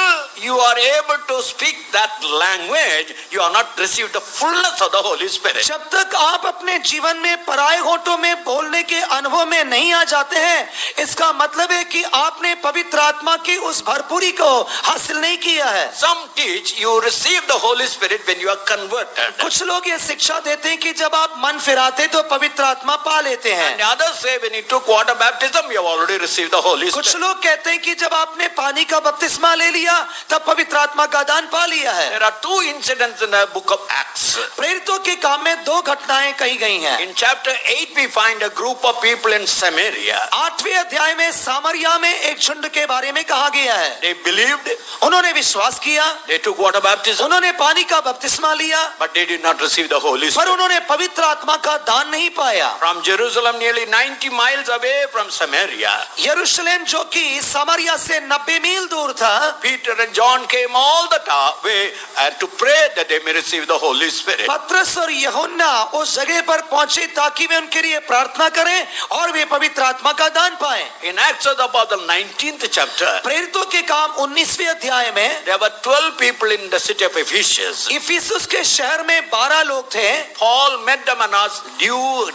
you are able to speak that language, you are not received the fullness of the Holy Spirit. जब तक आप अपने जीवन में पराये होठों में बोलने के अनुभव में नहीं आ जाते हैं, इसका मतलब है कि आपने पवित्र आत्मा की उस भरपूरी को हासिल नहीं किया है। Some teach you receive the Holy Spirit when you are converted. कुछ लोग ये शिक्षा देते हैं कि जब आप मन फिराते तो पवित्र आत्मा पा लेते हैं। And the others say when you took water baptism, you have already received the Holy कुछ Spirit. लोग कहते हैं कि जब आपने पानी का बपतिस्मा ले लिया तब पवित्र आत्मा का दान पा लिया है। There are two incidents in the book of Acts. प्रेरितों के काम में दो घटनाएं कही गई हैं। In chapter 8, we find a group of people in Samaria. 8वें अध्याय में सामरिया में एक झुंड के बारे में कहा गया है। They believed, उन्होंने विश्वास किया, they took water baptism, उन्होंने पानी का बपतिस्मा लिया, but they did not receive the Holy पर Spirit. उन्होंने पवित्र आत्मा का दान नहीं पाया। From Jerusalem, nearly 90 miles away from Samaria, यरूशलेम जो कि सामरिया से 90 मील दूर था, Peter and John came all the way to pray that they may receive the Holy Spirit. पत्रस और यूहन्ना उस जगह पर पहुंचे ताकि वे उनके लिए प्रार्थना करें और वे पवित्र आत्मा का दान पाएं। In Acts of the Apostle 19th chapter, प्रेरितों के काम 19वें अध्याय में there were 12 people in the city of Ephesus. Ephesus के शहर में 12 लोग थे। Paul met them and asked,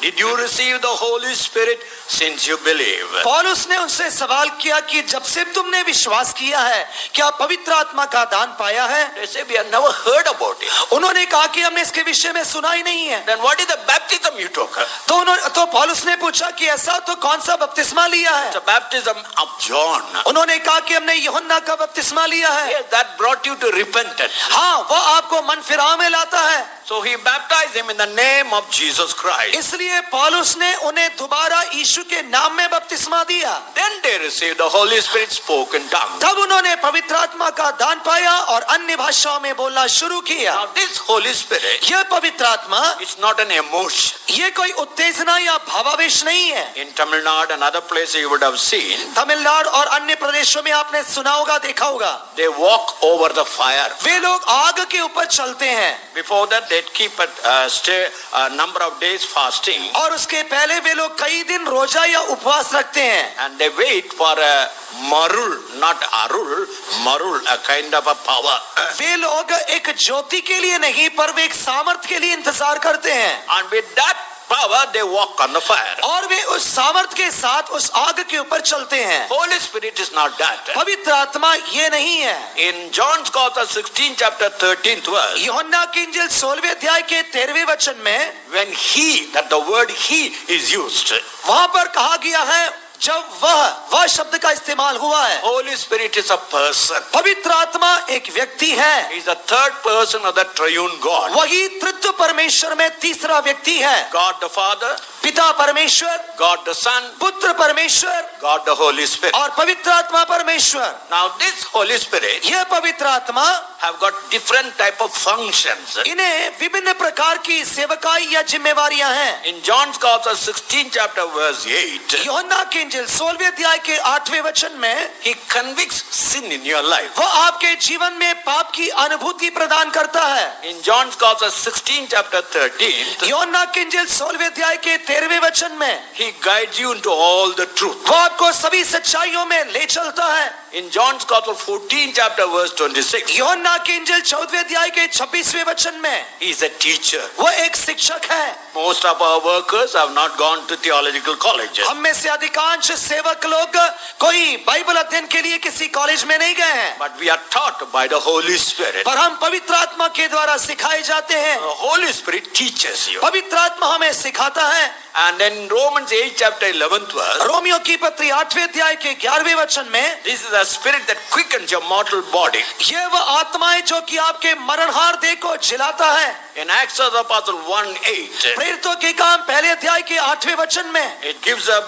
did you receive the Holy Spirit since you believe? पौलुस ने उनसे सवाल किया कि जब से तुमने विश्वास किया है क्या पवित्र आत्मा का दान पाया है? They said, we have never heard about it. उन्होंने कहा कि हमने इसके विषय में सुना ही नहीं है। Then what is the baptism you took? तो पौलुस ने पूछा कि ऐसा तो कौन सा बपतिस्मा लिया है? The baptism of John. उन्होंने कहा कि हमने यूहन्ना का बपतिस्मा लिया है। Yes, that brought you to repentance. हाँ, वो आपको मन फिराव में लाता है। So he baptized him in the name of Jesus Christ. इसलिए पौलुस ने उन्हें दोबारा यीशु के नाम में बपतिस्मा दिया। Then they received the Holy Spirit spoke in tongues. तब उन्होंने पवित्र आत्मा का दान पाया और अन्य भाषाओं में बोलना शुरू किया। Now this Holy Spirit यह पवित्र आत्मा is not an emotion. ये कोई उत्तेजना या भावावेश नहीं है। In Tamil Nadu and other places you would have seen, Tamil Nadu और अन्य प्रदेशों में आपने सुना होगा, देखा होगा, they walk over the fire. वे लोग आग के ऊपर चलते हैं Before that they'd keep a number of days fasting. और उसके पहले वे लोग कई दिन रोजा या उपवास रखते हैं। And they wait for a marul, not arul, marul, a kind of a power. वे लोग एक ज्योति के लिए नहीं पर वे एक सामर्थ के लिए इंतजार करते हैं। And with that power they walk on the fire. और वे उस सामर्थ के साथ उस आग के ऊपर चलते हैं। Holy Spirit is not that. पवित्र आत्मा ये नहीं है। In John's Gospel 16 chapter 13th verse, यूहन्ना की इंजील 16वें अध्याय के 13वें वचन में when he, that the word he is used, वहां पर कहा गया है जब वह शब्द का इस्तेमाल हुआ है, Holy Spirit is a person. पवित्र आत्मा एक व्यक्ति है, He is the third person of the triune God. वही तृतीय परमेश्वर में तीसरा व्यक्ति है। God the Father, पिता परमेश्वर, God the Son, पुत्र परमेश्वर God the Holy Spirit. और पवित्र आत्मा परमेश्वर। Now this Holy Spirit यह पवित्र आत्मा have got different type of functions. इन्हें विभिन्न प्रकार की सेवकाई या जिम्मेवारियां हैं। In John's Gospel 16 chapter verse 8, यूहन्ना की इंजील 16वें अध्याय के 8वें वचन में he convicts sin in your life. वह आपके जीवन में पाप की अनुभूति प्रदान करता है। In John's Gospel 16 chapter 13, यूहन्ना की इंजील 16वें अध्याय के 13वें वचन में he guides you into all the truth. वह आपको सभी सच्चाइयों में ले चलता है। In John's Gospel 14 chapter verse 26, यूहन्ना की इंजील 14वें अध्याय के 26वें वचन में he is a teacher. वह एक शिक्षक है। Most of our workers have not gone to theological colleges. हम में से अधिकांश सेवक लोग कोई बाइबल अध्ययन के लिए किसी कॉलेज में नहीं गए हैं, But we are taught by the Holy Spirit. पर हम पवित्र आत्मा के द्वारा सिखाए जाते हैं। The Holy Spirit teaches you. पवित्र आत्मा हमें सिखाता है। And then Romans 8 chapter 11th verse, Romeo की पत्री 8वें अध्याय के 11वें वचन में this is the spirit that quickens your mortal body. यह वह आत्मा है जो कि आपके मरणहार देह को जिलाता है। In Acts of the Apostle 1:8, प्रेरितों के काम पहले अध्याय के 8वें वचन में it gives a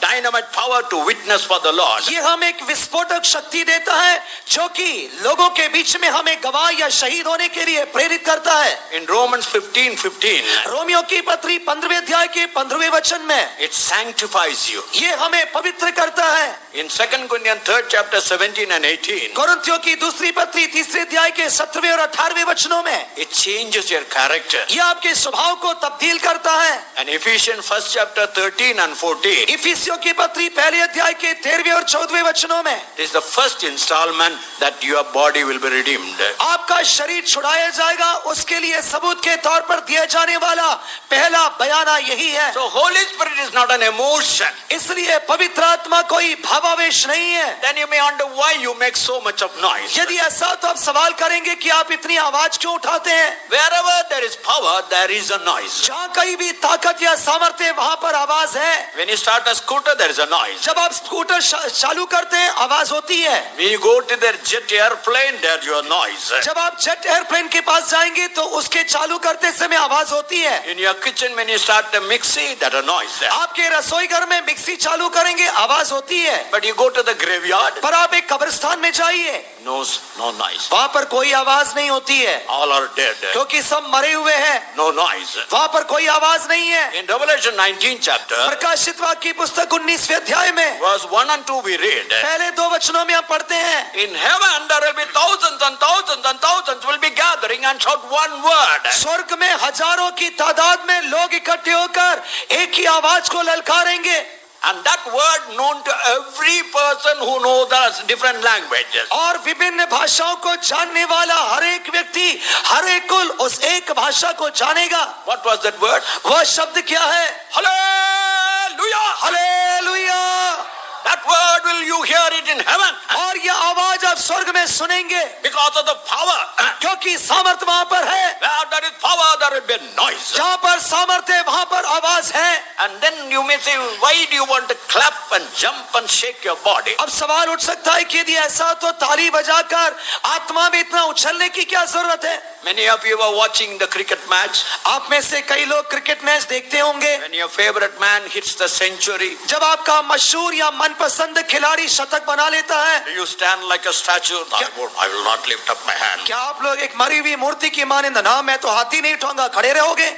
dynamite power to witness for the Lord. ये हम एक विस्फोटक शक्ति देता है जो कि लोगों के बीच में हमें गवाह या शहीद होने के लिए प्रेरित करता है। In Romans 15:15, रोमियो की पत्री 15वें अध्याय के 15वें वचन में it sanctifies you. ये हमें पवित्र करता है। In 2 Corinthians 3rd chapter 17 and 18, कोरिन्थियों की दूसरी पत्री 3रे अध्याय के 17वें और 18वें वचनों में it changes your character. ये आपके स्वभाव को तब्दील करता है। And Ephesians 1st chapter 13 and 14, इफिसियों की पत्री पहले अध्याय के 13वें और 14वें वचनों में it is the first installment that your body will be redeemed. आपका शरीर छुड़ाया जाएगा, उसके लिए सबूत के तौर पर दिया जाने वाला पहला बयाना यही है। So Holy Spirit is not an emotion. इसलिए पवित्र आत्मा कोई भावावेश नहीं है। Then you may wonder why you make so much of noise. यदि ऐसा तो आप सवाल करेंगे कि आप इतनी आवाज क्यों उठाते हैं? Wherever there is power, there is a noise. जहाँ कहीं भी ताकत या सामर्थ्य वहाँ पर आवाज है। When you start a scooter, there is a noise. जब आप स्कूटर चालू करते हैं आवाज होती है। When you go to the jet airplane, there's your noise. जब आप जेट एयरप्लेन के पास जाएंगे तो उसके चालू करते समय आवाज होती है। In your kitchen, when you start the mixie, there's a noise there. आपके रसोई घर में मिक्सी चालू करेंगे आवाज होती है। But you go to the graveyard, पर आप एक कब्रिस्तान में जाइए, no noise. वहाँ पर कोई आवाज नहीं होती है All are dead. क्योंकि सब मरे हुए हैं। No noise. वहाँ पर कोई आवाज नहीं है। In Revelation 19 chapter, प्रकाशित वाक्य की पुस्तक 19वें अध्याय में verse 1 and 2 we read, पहले 2 वचनों में हम पढ़ते हैं, in heaven there will be thousands and thousands and thousands will be gathering and shout one word. स्वर्ग में हजारों की तादाद में लोग इकट्ठे होकर एक ही आवाज को ललकारेंगे। And that word known to every person who knows the different languages. और विभिन्न भाषाओं को जानने वाला हर एक व्यक्ति, हर एक कुल उस एक भाषा को जानेगा। What was that word? वह शब्द क्या है? Hallelujah! Hallelujah. That word will you hear it in heaven और यह आवाज आप स्वर्ग में सुनेंगे because of the power. क्योंकि सामर्थ वहाँ पर है। Where there is power, there will be noise. जहाँ पर सामर्थ है वहाँ पर आवाज है। And then you may say, why do you want to clap and jump and shake your body? अब सवाल उठ सकता है कि यदि ऐसा तो ताली बजाकर आत्मा में इतना उछलने की क्या जरूरत है? Many of you are watching the cricket match. आप में से कई लोग क्रिकेट मैच देखते होंगे। When your favorite man hits the century, जब आपका मशहूर या मनपसंद खिलाड़ी शतक बना लेता है, do you stand like a statue? I will not lift up my hand. क्या आप लोग एक मरी हुई मूर्ति की मानंद, ना मैं तो हाथी नहीं उठाऊंगा, खड़े रहोगे?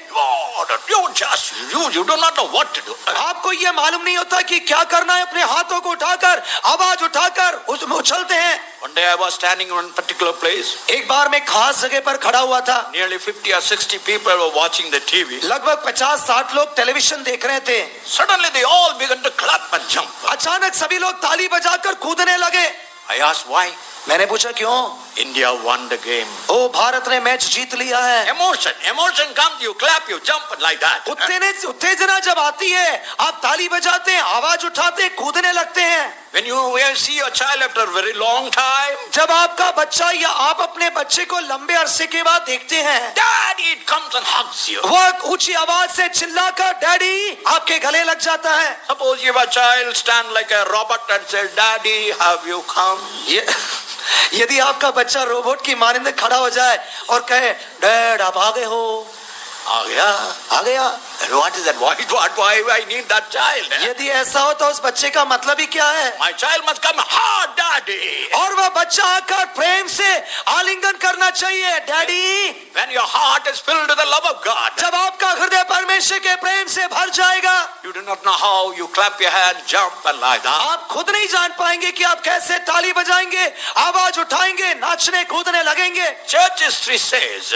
You do not know what to do. आपको ये मालूम नहीं होता कि क्या करना है। अपने हाथों को उठाकर आवाज उठाकर उछलते हैं। One day I was standing in one particular place. एक बार मैं खास जगह पर खड़ा हुआ था। Nearly 50 or 60 people were watching the TV. लगभग 50-60 लोग टेलीविजन देख रहे थे। Suddenly they all began to clap and jump. अचानक सभी लोग ताली बजाकर कूदने लगे। I asked why. मैंने पूछा क्यों? India won the game. ओ, भारत ने मैच जीत लिया है। Emotion comes, you clap, you jump like that. उत्तेजना जब आती है आप ताली बजाते हैं, आवाज उठाते हैं, कूदने लगते हैं। When you see your child after a very long time, जब आपका बच्चा या आप अपने बच्चे को लंबे अरसे के बाद देखते हैं, Daddy, it comes and hugs you. वह ऊंची आवाज से चिल्लाकर डैडी आपके गले लग जाता है। Suppose if a child stand like a robot and say, Daddy, have you come? यदि आपका बच्चा रोबोट की मानंद खड़ा हो जाए और कहे डैड आप आ गए हो, आ गया. And what is that? Why I need that child? यदि ऐसा हो तो उस बच्चे का मतलब ही क्या है? My child must come, ha, Daddy. और वह बच्चा आकर प्रेम से आलिंगन करना चाहिए, daddy. When your heart is filled with the love of God, जब आपका हृदय परमेश्वर के प्रेम से भर जाएगा, you do not know how you clap your hand, jump and like that. आप खुद नहीं जान पाएंगे कि आप कैसे ताली बजाएंगे, आवाज उठाएंगे, नाचने कूदने लगेंगे। Church history says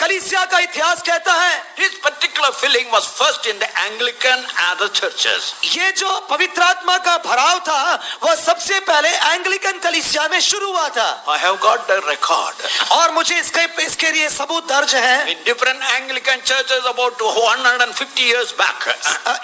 कलीसिया का इतिहास कहता है this particular filling was first in the Anglican and other churches. ये जो पवित्र आत्मा का भराव था वह सबसे पहले एंग्लिकन कलीसिया में शुरू हुआ था। I have got the record. और मुझे इसके लिए सबूत दर्ज है। In different Anglican churches about 150 years back,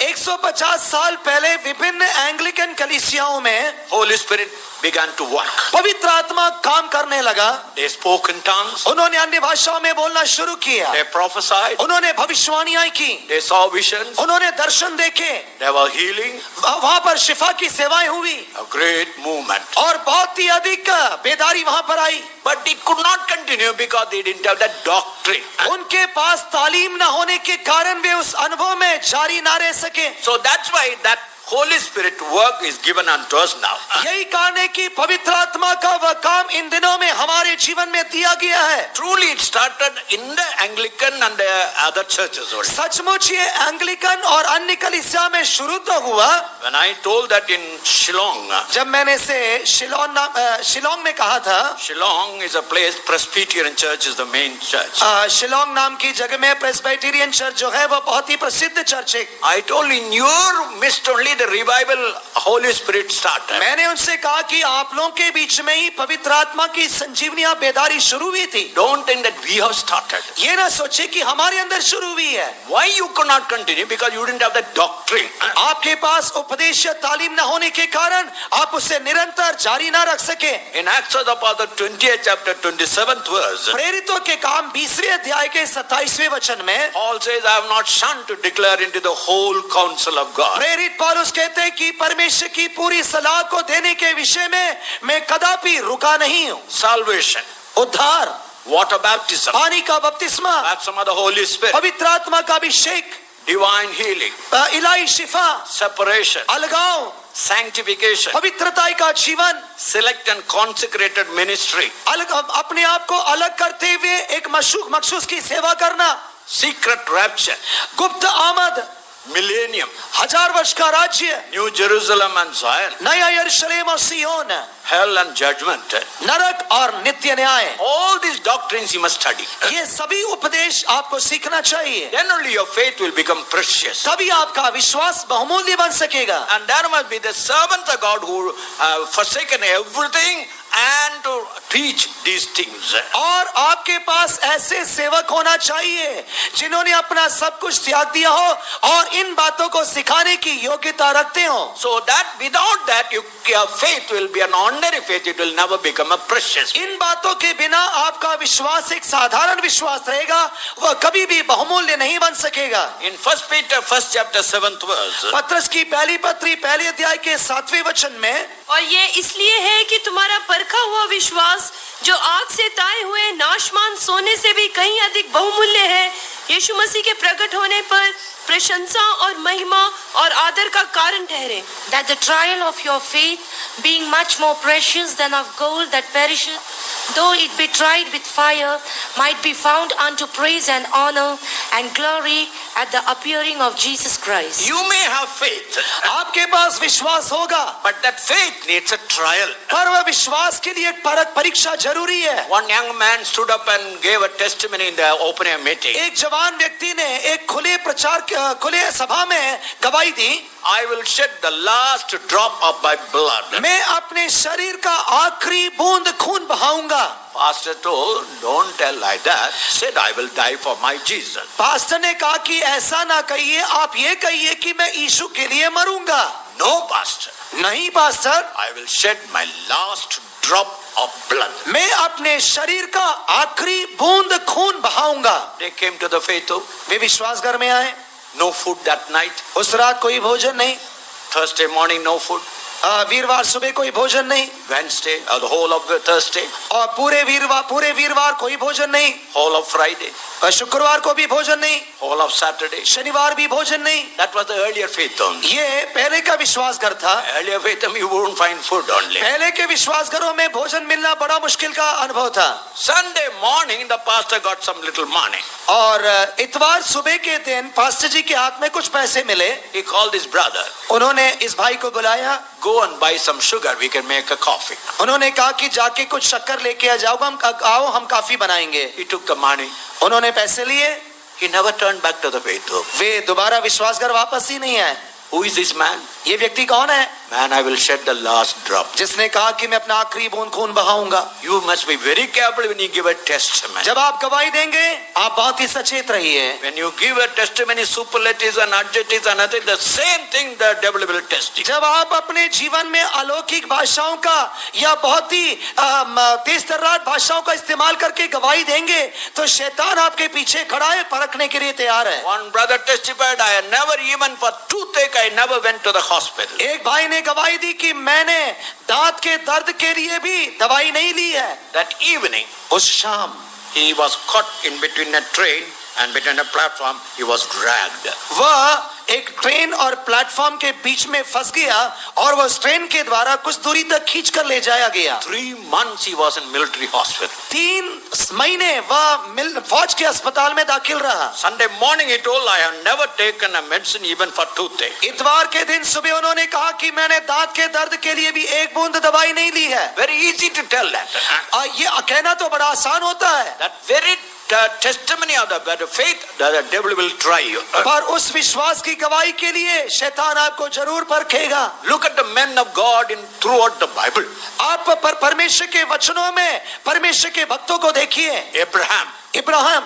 150 साल पहले विभिन्न एंग्लिकन कलीसियाओं में Holy Spirit began to work. पवित्र आत्मा काम करने लगा। They spoke in tongues. उन्होंने अन्य भाषाओं में बोलना शुरू किया। They prophesied. उन्होंने भविष्यवाणियां की। They saw visions. उन्होंने दर्शन देखे। There were healing. वहां पर शिफा की सेवाएं हुई। A great movement. और बहुत ही अधिक बेदारी वहां पर आई। But it could not continue because they didn't have that doctrine. उनके पास तालीम न होने के कारण वे उस अनुभव में जारी ना रह सके। So that's why that Holy Spirit work is given unto us now. यही कारण है कि पवित्र आत्मा का वह काम इन दिनों में हमारे जीवन में दिया गया है। Truly it started in the Anglican and the other churches only. सचमुच ये एंग्लिकन और अन्य कलीसिया में शुरू तो हुआ। When I told that in Shillong, जब मैंने से शिलोंग में कहा था, Shillong is a place, Presbyterian church is the main church. Shillong नाम की जगह में प्रेस्बिटेरियन चर्च जो है वह बहुत ही प्रसिद्ध चर्च है। I told in your midst only the revival Holy Spirit started. मैंने उनसे कहा कि आप लोगों के बीच में ही पवित्र आत्मा की संजीवनियां बेदारी शुरू हुई थी। Don't think that we have started. ये ना सोचे कि हमारे अंदर शुरू हुई है। Why you could not continue? Because you didn't have the doctrine. आपके पास उपदेश या तालीम न होने के कारण आप उसे निरंतर जारी ना रख सके। In Acts of the Apostle 20th chapter 27th verse, प्रेरितों के काम 20वें अध्याय के 27वें वचन में Paul says, I have not shunned to declare into the whole counsel of God. प्रेरित पौलुस कहते हैं कि परमेश्वर की पूरी सलाह को देने के विषय में मैं कदापि रुका नहीं हूँ। Salvation, उद्धार, water baptism, पानी का बपतिस्मा, baptism of the Holy Spirit, पवित्र आत्मा का अभिषेक, divine healing, इलाही शिफा, separation, अलगाव, sanctification, पवित्रताई का जीवन, select and consecrated ministry, अलग अपने आप को अलग करते हुए एक मखसूस की सेवा करना, secret rapture, गुप्त आमद, millennium, 1000 वर्ष का राज्य, New Jerusalem and Zion, नया यरूशलेम और सियोन, hell and judgment. नरक और नित्य न्याय। All these doctrines you must study. ये सभी उपदेश आपको सीखना चाहिए। Then only your faith will become precious. तभी आपका विश्वास बहुमूल्य बन सकेगा। And there must be the servants of God who have forsaken everything and to teach these things. और आपके पास ऐसे सेवक होना चाहिए जिन्होंने अपना सब कुछ त्याग दिया हो और इन बातों को सिखाने की योग्यता रखते हो। So that without that your faith will be an ordinary faith. It will never become a precious. इन बातों के बिना आपका विश्वास एक साधारण विश्वास रहेगा, वह कभी भी बहुमूल्य नहीं बन सकेगा। In 1 Peter 1st chapter 7th verse, पत्रस की पहली पत्री पहले अध्याय के 7वें वचन में, और ये इसलिए है कि तुम्हारा परखा हुआ विश्वास जो आग से ताए हुए नाशमान सोने से भी कहीं अधिक बहुमूल्य है, यीशु मसीह के प्रकट होने पर प्रशंसा और महिमा और आदर का कारण ठहरे। That the trial of your faith, being much more precious than of gold that perisheth, though it be tried with fire, might be found unto praise and honor and glory at the appearing of Jesus Christ. you may have faith, आपके पास विश्वास होगा, but that faith needs a trial. पर वह विश्वास के लिए एक परीक्षा जरूरी है। One young man stood up and gave a testimony in the open air meeting. एक जवान व्यक्ति ने एक खुले सभा में गवाही दी, I will shed the last drop of my blood. मैं अपने शरीर का आखिरी बूंद खून बहाऊंगा। Pastor told, don't tell like that. Said, I will die for my Jesus. Pastor ने कहा कि ऐसा ना कहिए, आप ये कहिए कि मैं यीशु के लिए मरूंगा। No, pastor. नहीं pastor, I will shed my last drop of blood. मैं अपने शरीर का आखिरी बूंद खून बहाऊंगा। They came to the faith home. वे विश्वास घर में आए। No food that night. उस रात कोई भोजन नहीं। Thursday morning, no food. वीरवार सुबह कोई भोजन नहीं। Wednesday, or the whole of Thursday. और पूरे वीरवार कोई भोजन नहीं। Whole of Friday. और शुक्रवार को भी भोजन नहीं। Whole of Saturday. शनिवार भी भोजन नहीं। That was the earlier faith home. ये पहले का विश्वास घर था। Earlier faith home, you wouldn't find food only. पहले के विश्वास घरों में भोजन मिलना बड़ा मुश्किल का अनुभव था। Sunday morning, the pastor got some little money. और इतवार सुबह के दिन पास्टर जी के हाथ में कुछ पैसे मिले। He called his brother. उन्होंने इस भाई को बुलाया। Go and buy some sugar. We can make a coffee. उन्होंने कहा कि जाके कुछ शक्कर लेके आ जाओ, हम काफी बनाएंगे। He took the money. उन्होंने पैसे लिए। He never turned back to the faith home. वे दोबारा विश्वास घर वापस ही नहीं आए। Who is this man? ये व्यक्ति कौन है? Man, I will shed the last drop. जिसने कहा कि मैं अपना आखिरी बूंद खून बहाऊंगा। You must be very careful when you give a testimony. जब आप गवाही देंगे, आप बहुत ही सचेत रहिए। When you give a testimony, superlatives and adjectives and nothing, the same thing the devil will test you. जब आप अपने जीवन में अलौकिक भाषाओं का या बहुत ही तेज तर्रार भाषाओं का इस्तेमाल करके गवाही देंगे, तो शैतान आपके पीछे खड़ा है, परखने के लिए तैयार है। One brother testified, I had never even for toothache, I never went to the hospital. एक भाई ने गवाही दी कि मैंने दांत के दर्द के लिए भी दवाई नहीं ली है। That evening, उस शाम he was caught in between a train and between a platform, he was dragged. वह एक ट्रेन और प्लेटफॉर्म के बीच में फंस गया और वह ट्रेन के द्वारा कुछ दूरी तक खींच कर ले जाया गया। 3 months he was in military hospital. 3 महीने वह फौज के अस्पताल में दाखिल रहा। Sunday morning he told, I have never taken a medicine even for toothache. इतवार के दिन सुबह उन्होंने कहा कि मैंने दांत के दर्द के लिए भी एक बूंद दवाई नहीं ली है। Very easy to tell that. ये कहना तो बड़ा आसान होता है। That very testimony of the faith, the devil will try you. पर उस विश्वास की गवाही के लिए शैतान आपको जरूर परखेगा। Look at the men of God in throughout the Bible. आप परमेश्वर के वचनों में परमेश्वर के भक्तों को देखिए। Ibrahim,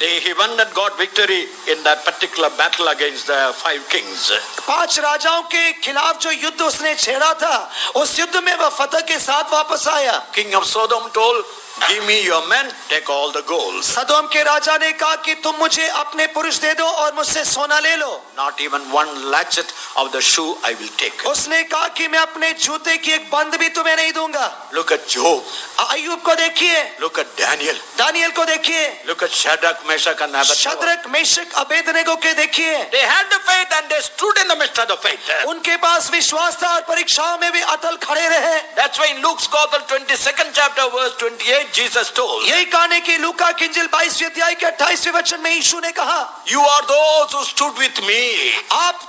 he won that God victory in that particular battle against the 5 kings. 5 राजाओं के खिलाफ जो युद्ध उसने छेड़ा था, उस युद्ध में वह फतह के साथ वापस आया। King of Sodom told, give me your men, take all the gold. सदोम के राजा ने कहा कि तुम मुझे अपने पुरुष दे दो और मुझसे सोना ले लो। Not even one latchet of the shoe I will take. उसने कहा कि मैं अपने जूते की एक बंद भी तुम्हें नहीं दूंगा। Look at Job. अय्यूब को देखिए। Look at Daniel. दानियल को देखिए। Look at Shadrach, Meshach and Abednego. Shadrach, Meshach, Abednego के देखिए। They had the faith and they stood in the midst of the faith. उनके पास विश्वास था और परीक्षाओं में भी अटल खड़े रहे। That's why in Luke's Gospel 22nd chapter verse 28 Jesus told, यही कहानी की लूका की इंजील 22वें अध्याय के 28वें वचन में यीशु ने कहा, you are those who stood with me.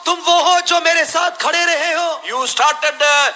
तुम वो हो जो मेरे साथ खड़े रहे हो। You started the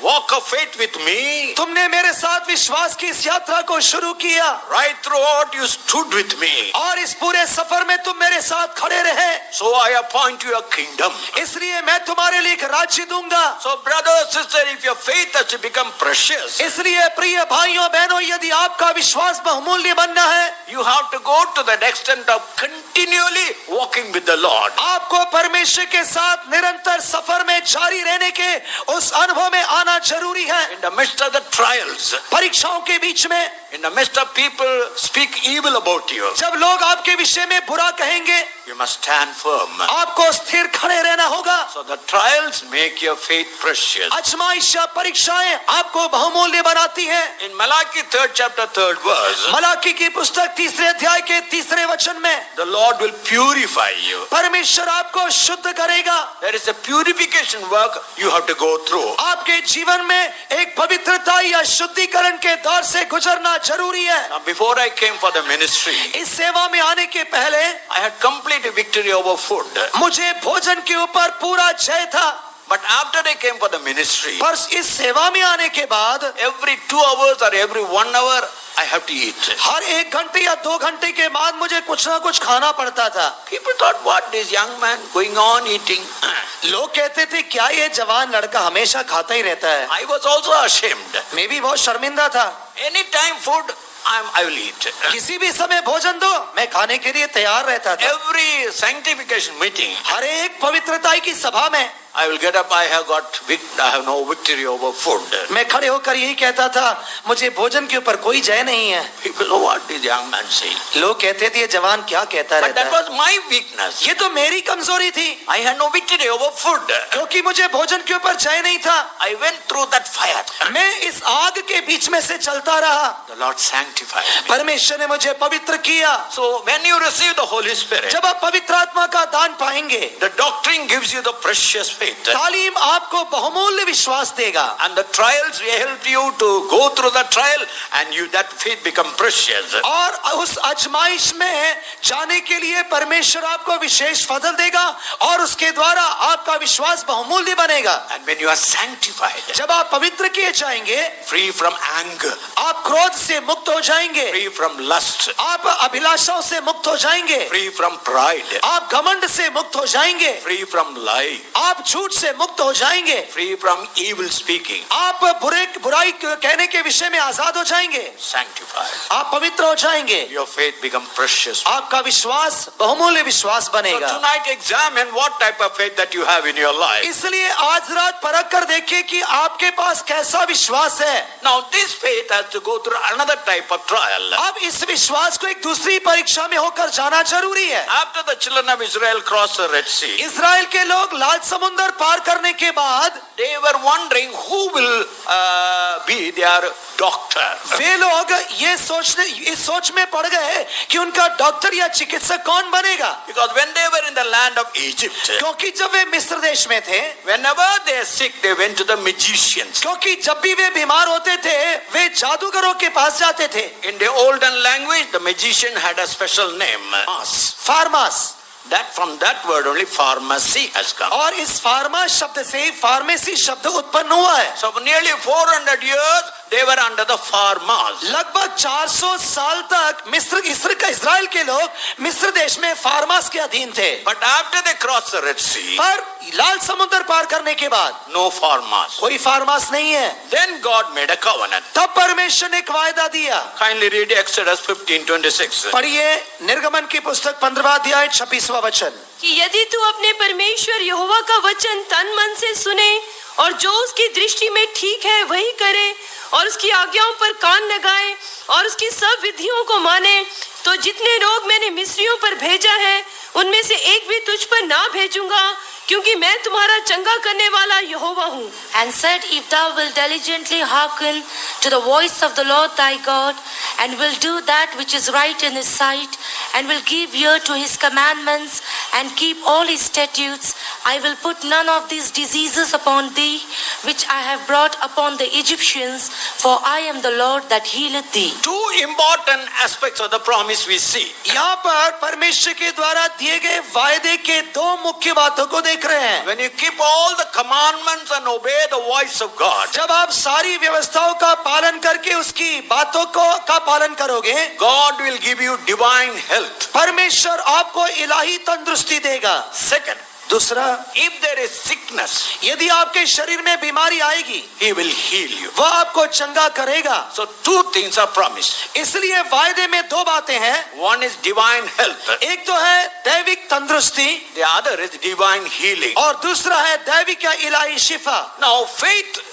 walk of faith with me. तुमने मेरे साथ विश्वास की इस यात्रा को शुरू किया। Right throughout you stood with me. और इस पूरे सफर में तुम मेरे साथ खड़े रहे। So I appoint you a kingdom. इसलिए मैं तुम्हारे लिए एक राज्य दूंगा। So brother, sister, if your faith has to become precious, इसलिए प्रिय भाइयों बहनों, यदि आपका विश्वास बहुमूल्य बनना है, you have to go to the extent of continually walking with the Lord. आपको परमेश्वर के साथ निरंतर सफर में जारी रहने के उस अनुभव में आना जरूरी है। In the midst of the trials, परीक्षाओं के बीच में, in the midst of people speak evil about you, जब लोग आपके विषय में बुरा कहेंगे, you must stand firm. आपको स्थिर खड़े रहना होगा। So the trials make your faith precious. आजमाइश या परीक्षाएं आपको बहुमूल्य बनाती हैं। In Malachi 3rd chapter 3rd verse, Malachi की पुस्तक 3 अध्याय के 3 वचन में, the Lord will purify you. परमेश्वर आपको शुद्ध करेगा। There is a purification work you have to go through. आपके जीवन में एक पवित्रता या शुद्धिकरण के दौर से गुजरना जरूरी है। Now before I came for the ministry, इस सेवा में आने के पहले I had complete victory over food. मुझे भोजन के ऊपर पूरा जय था। But after I came for the ministry, पर इस सेवा में आने के बाद every 2 hours or every 1 hour, I have to eat. हर 1 घंटे या 2 घंटे के बाद मुझे कुछ ना कुछ खाना पड़ता था। People thought, what this young man going on eating? लोग कहते थे, क्या ये जवान लड़का हमेशा खाता ही रहता है। I was also ashamed. मैं भी बहुत शर्मिंदा था। Anytime food, I will eat. किसी भी समय भोजन दो, मैं खाने के लिए तैयार रहता था। Every sanctification meeting, हर एक पवित्रताई की सभा में I will get up, I have no victory over food. मैं खड़े होकर यही कहता था, मुझे भोजन के ऊपर कोई जय नहीं है। People know what this young man saying. लोग कहते थे ये जवान क्या कहता But रहता that है। was my weakness. ये तो मेरी कमजोरी थी, I had no victory over food. क्योंकि मुझे भोजन के ऊपर जय नहीं था। I went through that fire. मैं इस आग के बीच में से चलता रहा। The Lord sanctified me. परमेश्वर ने मुझे पवित्र किया। So when you receive the Holy Spirit, जब आप पवित्र आत्मा का दान पाएंगे, the doctrine gives you the precious faith. तालीम आपको बहुमूल्य विश्वास देगा। And the trials will help you to go through the trial, and that faith become precious. और उस आजमाइश में जाने के लिए परमेश्वर आपको विशेष फजल देगा और उसके द्वारा आपका विश्वास बहुमूल्य बनेगा। And when you are sanctified, जब आप पवित्र किए जाएंगे, free from anger, आप क्रोध से मुक्त हो जाएंगे, free from lust, आप अभिलाषाओं से मुक्त हो जाएंगे, free from pride, आप घमंड से मुक्त हो जाएंगे, free from lying, आप झूठ से मुक्त हो जाएंगे, free from evil speaking, आप बुराई कहने के विषय में आजाद हो जाएंगे, sanctified. आप पवित्र हो जाएंगे, Your faith become precious. आपका विश्वास बहुमूल्य विश्वास So बनेगा। tonight examine what type of faith that you have in your life. इसलिए आज रात परख कर देखिए कि आपके पास कैसा विश्वास है। Now this faith has to go through another type of trial. अब इस विश्वास को एक दूसरी परीक्षा में होकर जाना जरूरी है। After the children of Israel crossed the Red Sea, Israel के लोग लाल समुद्र पार करने के बाद they were wondering who will be their doctor. वे लोग ये इस सोच में पड़ गए कि उनका डॉक्टर या चिकित्सक कौन बनेगा, Because when they were in the land of Egypt, क्योंकि जब वे मिस्र देश में थे, whenever they are sick, they went to the magicians. क्योंकि जब भी वे बीमार होते थे वे जादूगरों के पास जाते थे। In the olden language, the magician had a special name, फार्मास, that from that word only pharmacy has come. और इस फार्मा शब्द से ही फार्मेसी शब्द उत्पन्न हुआ है। So for nearly 400 years, they were under the farmers. लगभग 400 साल तक इस्राएल के लोग मिस्र देश में फार्मास के अधीन थे। But after they crossed the Red Sea, पर लाल समुद्र पार करने के बाद no farmers. कोई फार्मास नहीं है। Then God made a covenant. तब परमेश्वर ने एक वायदा दिया। Kindly read Exodus 15:26. पढ़िए निर्गमन की पुस्तक 15वां अध्याय 26वां वचन। कि यदि तू अपने परमेश्वर यहोवा का वचन तन मन से सुने और जो उसकी दृष्टि में ठीक है वही करे और उसकी आज्ञाओं पर कान लगाए और उसकी सब विधियों को माने, तो जितने रोग मैंने मिस्रियों पर भेजा है उनमें से एक भी तुझ पर ना भेजूंगा, क्योंकि मैं तुम्हारा चंगा करने वाला यहोवा हूँ। And said, if thou wilt diligently hearken to the voice of the Lord thy God, and will do that which is right in his sight, and will give ear to his commandments, and keep all his statutes, I will put none of these diseases upon thee, which I have brought upon the Egyptians, for I am the Lord that healeth thee. Two important aspects of the promise we see. यहाँ पर परमेश्वर के द्वारा दिए गए वायदे के दो मुख्य बातों को देख रहे हैं। When you keep all the commandments and obey the voice of God, जब आप सारी व्यवस्थाओं का पालन करके उसकी बातों का पालन करोगे, God will give you divine health. परमेश्वर आपको इलाही तंदुरुस्ती देगा। Second, दूसरा, if there is sickness, यदि आपके शरीर में बीमारी आएगी, He will heal you. वह आपको चंगा करेगा। So two things are promised. इसलिए वायदे में दो बातें हैं। One is divine health. एक तो है दैविक तंदुरुस्ती The other is divine healing. और दूसरा है दैविक या इलाही शिफा। Now faith,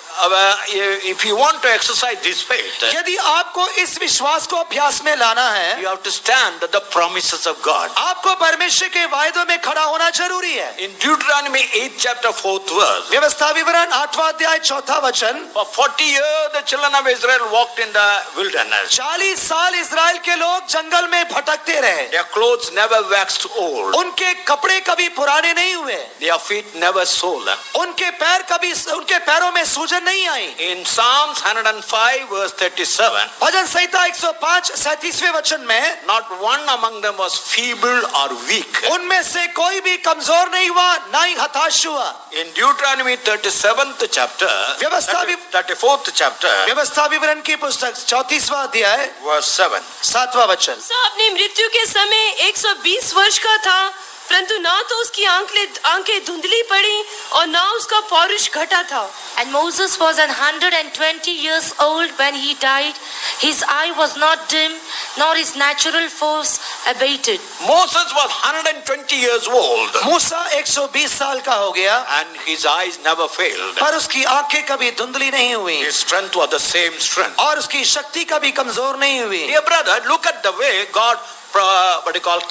if you want to exercise this faith, यदि आपको इस विश्वास को अभ्यास में लाना है, you have to stand at the promises of God. आपको परमेश्वर के वायदों में खड़ा होना जरूरी है। In Deuteronomy 8 chapter 4th verse, व्यवस्था विवरण 8वां अध्याय 4था वचन। for 40 years the children of Israel walked in the wilderness. 40 साल इजराइल के लोग जंगल में भटकते रहे। Their clothes never waxed old. उनके कपड़े कभी पुराने नहीं हुए। Their feet never swollen. उनके पैरों में सूजन नहीं आई। In Psalms 105 verse 37, भजन संहिता 105 37वें वचन में, not one among them was feeble or weak. उनमें से कोई भी कमजोर नहीं हुआ, ना ही हताश हुआ। In Deuteronomy 37th chapter, 34th chapter, व्यवस्था विवरण की पुस्तक 34वां अध्याय verse 7, 7वां वचन। मूसा अपनी मृत्यु के समय 120 वर्ष का था परंतु ना तो उसकी आंखें धुंधली पड़ी और ना उसका पौरुष घटा था। And Moses was 120 years old when he died. His eye was not dim, nor his natural force abated. Moses was 120 years old मूसा 120 साल का हो गया, and his eyes never failed. पर उसकी आंखें कभी धुंधली नहीं हुई His strength was the same strength. और उसकी शक्ति कभी कमजोर नहीं हुई। Dear brother, look at the way God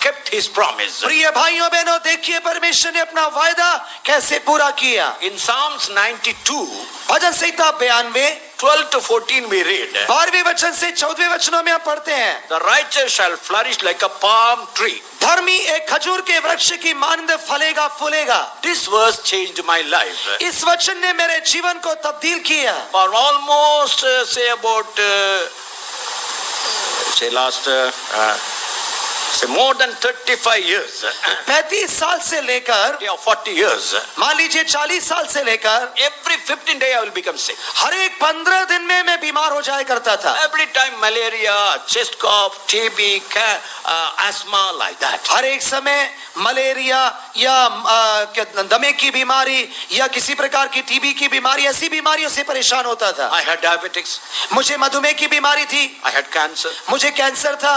kept his promise. प्रिय भाइयों बहनों, देखिए परमेश्वर ने अपना वायदा कैसे पूरा किया। In Psalms 92, bhajan Samhita 92 12 to 14 we read, 12वें वचन से 14वें वचनों में हम पढ़ते हैं, the righteous shall flourish like a palm tree. धर्मी एक खजूर के वृक्ष की मानंद फलेगा फूलेगा। This verse changed my life. इस वचन ने मेरे जीवन को तब्दील किया। For almost say about more than 35 years, 35 साल से लेकर 40 years, मान लीजिए 40 साल से लेकर every 15 days I will become sick. हर एक 15 दिन में मैं बीमार हो जाया करता था। Every time malaria, chest cough, TB, asthma, like that. हर एक समय मलेरिया या दमे की बीमारी या किसी प्रकार की टीबी की बीमारी, ऐसी बीमारियों से परेशान होता था। I had diabetics, मुझे मधुमेह की बीमारी थी, I had cancer, मुझे कैंसर था,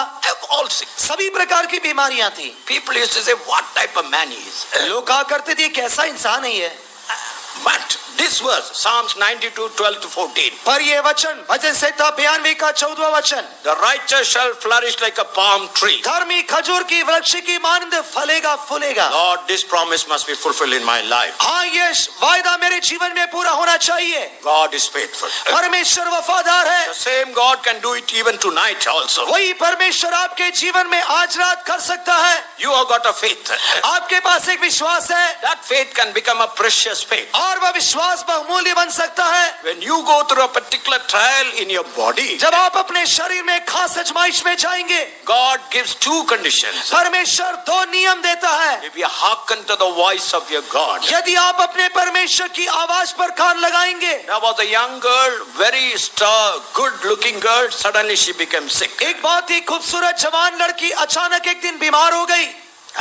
all sick. सभी प्रकार की बीमारियां थी। People used to say, what type of man he is? लोग कहा करते थे कैसा इंसान है ये। But this verse, Psalms 92, 12 to 14. पर ये वचन भजन संहिता 92 का 14वां वचन, The righteous shall flourish like a palm tree. धर्मी खजूर की वृक्ष की मानंद फलेगा फूलेगा। Lord, this promise must be fulfilled in my life. हाँ, ये वायदा मेरे जीवन में पूरा होना चाहिए। God is faithful. परमेश्वर वफादार है। The same God can do it even tonight also. वही परमेश्वर आपके जीवन में आज रात कर सकता है। You have got a faith. आपके पास एक विश्वास है, That faith can become a precious faith. और वह विश्वास बहुमूल्य बन सकता है। When you go through a particular trial in your body, जब आप अपने शरीर में खास आजमाइश में जाएंगे, God gives two conditions. परमेश्वर 2 नियम देता है। If you hearken to the voice of your God. यदि आप अपने परमेश्वर की आवाज पर कान लगाएंगे। There was a young girl, very good-looking girl. Suddenly she became sick, एक बहुत ही खूबसूरत जवान लड़की अचानक एक दिन बीमार हो गई